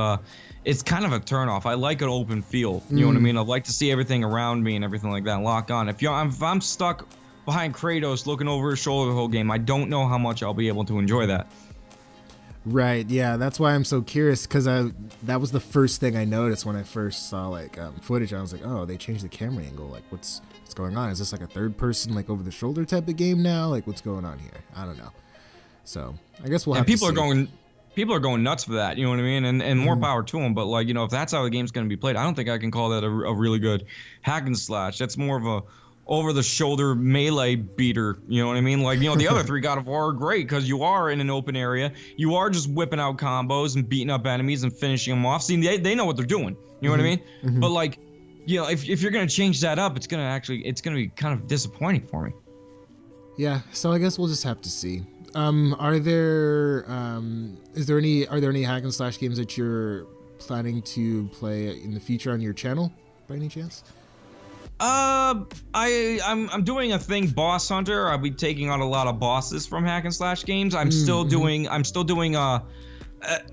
it's kind of a turnoff. I like an open feel. You know what I mean? I like to see everything around me and everything like that locked on. If I'm stuck behind Kratos looking over his shoulder the whole game, I don't know how much I'll be able to enjoy that. Right, yeah, that's why I'm so curious, because that was the first thing I noticed when I first saw like footage. I was like, oh, they changed the camera angle. Like, what's going on? Is this like a third person, like over the shoulder type of game now? Like, what's going on here? I don't know. So I guess we'll have people to see. People are going nuts for that, you know what I mean? And more power to them. But like, you know, if that's how the game's going to be played, I don't think I can call that a really good hack and slash. That's more of a over-the-shoulder melee beater, you know what I mean? Like, you know, the other three God of War are great because you are in an open area. You are just whipping out combos and beating up enemies and finishing them off. See, they know what they're doing, you know what I mean? But like, you know, if you're going to change that up, it's going to be kind of disappointing for me. Yeah, so I guess we'll just have to see. Are there any hack and slash games that you're planning to play in the future on your channel by any chance? I'm doing a thing, Boss Hunter. I'll be taking on a lot of bosses from hack and slash games. I'm still doing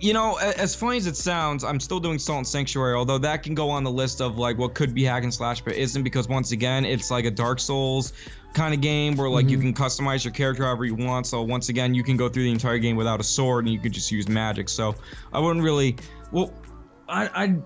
you know, as funny as it sounds, I'm still doing Salt and Sanctuary, although that can go on the list of like what could be hack and slash but isn't, because once again, it's like a Dark Souls kind of game where like you can customize your character however you want. So once again, you can go through the entire game without a sword and you could just use magic. So I wouldn't really, well, I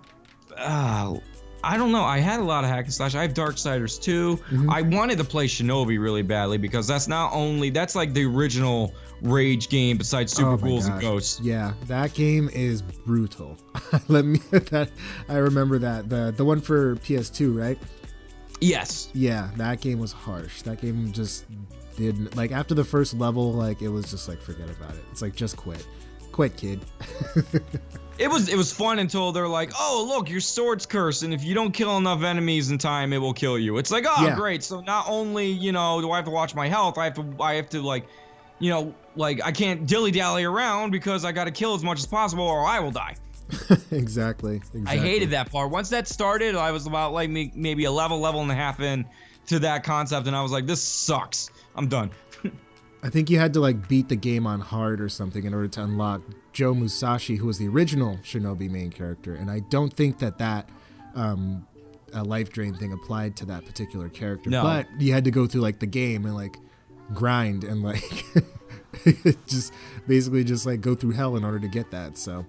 don't know. I had a lot of hack and slash. I have Darksiders too. I wanted to play Shinobi really badly because that's like the original Rage game besides Super Ghouls and Ghosts. Yeah, that game is brutal. I remember that. The one for PS2, right? Yes. Yeah, that game was harsh. That game just didn't, like, after the first level, like, it was just like, forget about it. It's like, just quit. Quit, kid. It was fun until they're like, oh, look, your sword's cursed, and if you don't kill enough enemies in time, it will kill you. It's like, oh, great. So not only, you know, do I have to watch my health, I have to like, you know, like, I can't dilly-dally around because I got to kill as much as possible or I will die. Exactly. I hated that part. Once that started, I was about like maybe a level and a half in to that concept, and I was like, this sucks. I'm done. I think you had to like beat the game on hard or something in order to unlock Joe Musashi, who was the original Shinobi main character, and I don't think that life drain thing applied to that particular character. No. But you had to go through like the game and like grind and like just basically just like go through hell in order to get that. So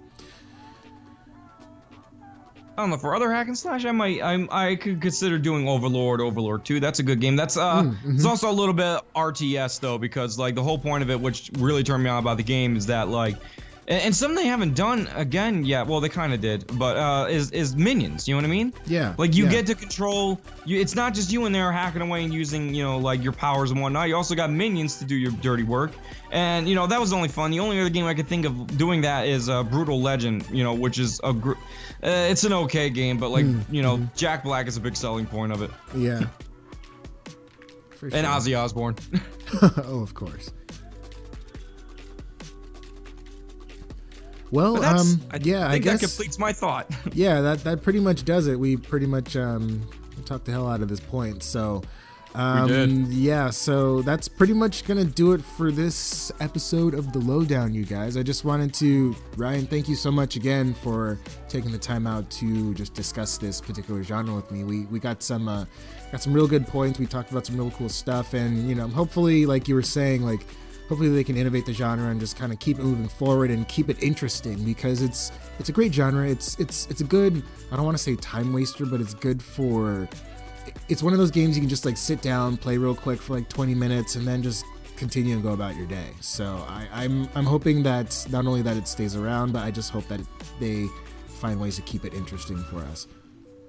I don't know, for other hack and slash, I could consider doing Overlord 2. That's a good game. That's it's also a little bit RTS though, because like the whole point of it, which really turned me on about the game, is that like, and something they haven't done again yet. Well, they kind of did, but is minions. You know what I mean? Yeah. Like you get to control. It's not just you in there hacking away and using, you know, like your powers and whatnot. You also got minions to do your dirty work, and you know that was only fun. The only other game I could think of doing that is Brutal Legend. You know, which is it's an okay game, but like you know, Jack Black is a big selling point of it. Yeah. For sure. And Ozzy Osbourne. Oh, of course. Well, I guess that completes my thought. Yeah, that pretty much does it. We pretty much talked the hell out of this point. So, we did. Yeah, so that's pretty much gonna do it for this episode of the Lowdown, you guys. I just wanted to, Ryan, thank you so much again for taking the time out to just discuss this particular genre with me. We got some real good points. We talked about some real cool stuff, and you know, hopefully, like you were saying, like, hopefully they can innovate the genre and just kind of keep it moving forward and keep it interesting, because it's a great genre. It's a good, I don't want to say time waster, but it's good for, it's one of those games you can just like sit down, play real quick for like 20 minutes and then just continue and go about your day. So I'm hoping that not only that it stays around, but I just hope that they find ways to keep it interesting for us.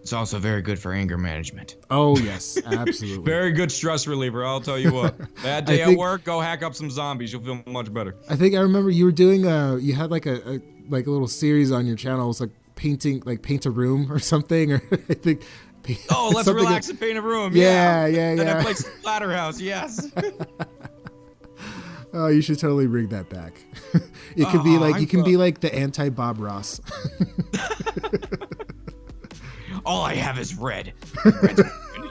It's also very good for anger management. Oh, yes, absolutely. Very good stress reliever, I'll tell you what. Bad day at work, go hack up some zombies. You'll feel much better. I think I remember you were doing you had like a little series on your channel. It was like paint a room or something, or I think. Oh, let's relax and paint a room. Yeah. Then I play Splatterhouse, yes. Oh, you should totally bring that back. It could be like, you can be like the anti-Bob Ross. All I have is red.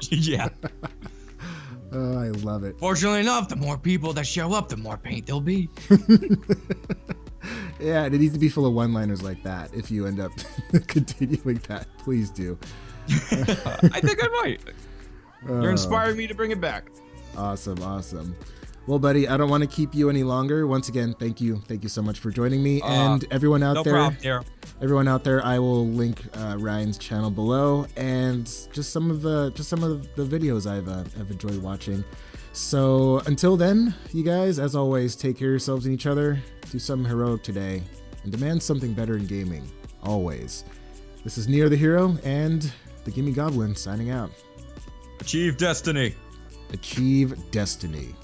Yeah. Oh, I love it. Fortunately enough, the more people that show up, the more paint there'll be. Yeah, it needs to be full of one-liners like that. If you end up continuing that, please do. I think I might. You're inspiring me to bring it back. Awesome. Well, buddy, I don't want to keep you any longer. Once again, thank you so much for joining me, and everyone out no there. problem, Daryl. Everyone out there, I will link Ryan's channel below, and just some of the videos I've enjoyed watching. So until then, you guys, as always, take care of yourselves and each other. Do something heroic today, and demand something better in gaming. Always. This is NeroTheHero and the GimmeGoblin signing out. Achieve destiny. Achieve destiny.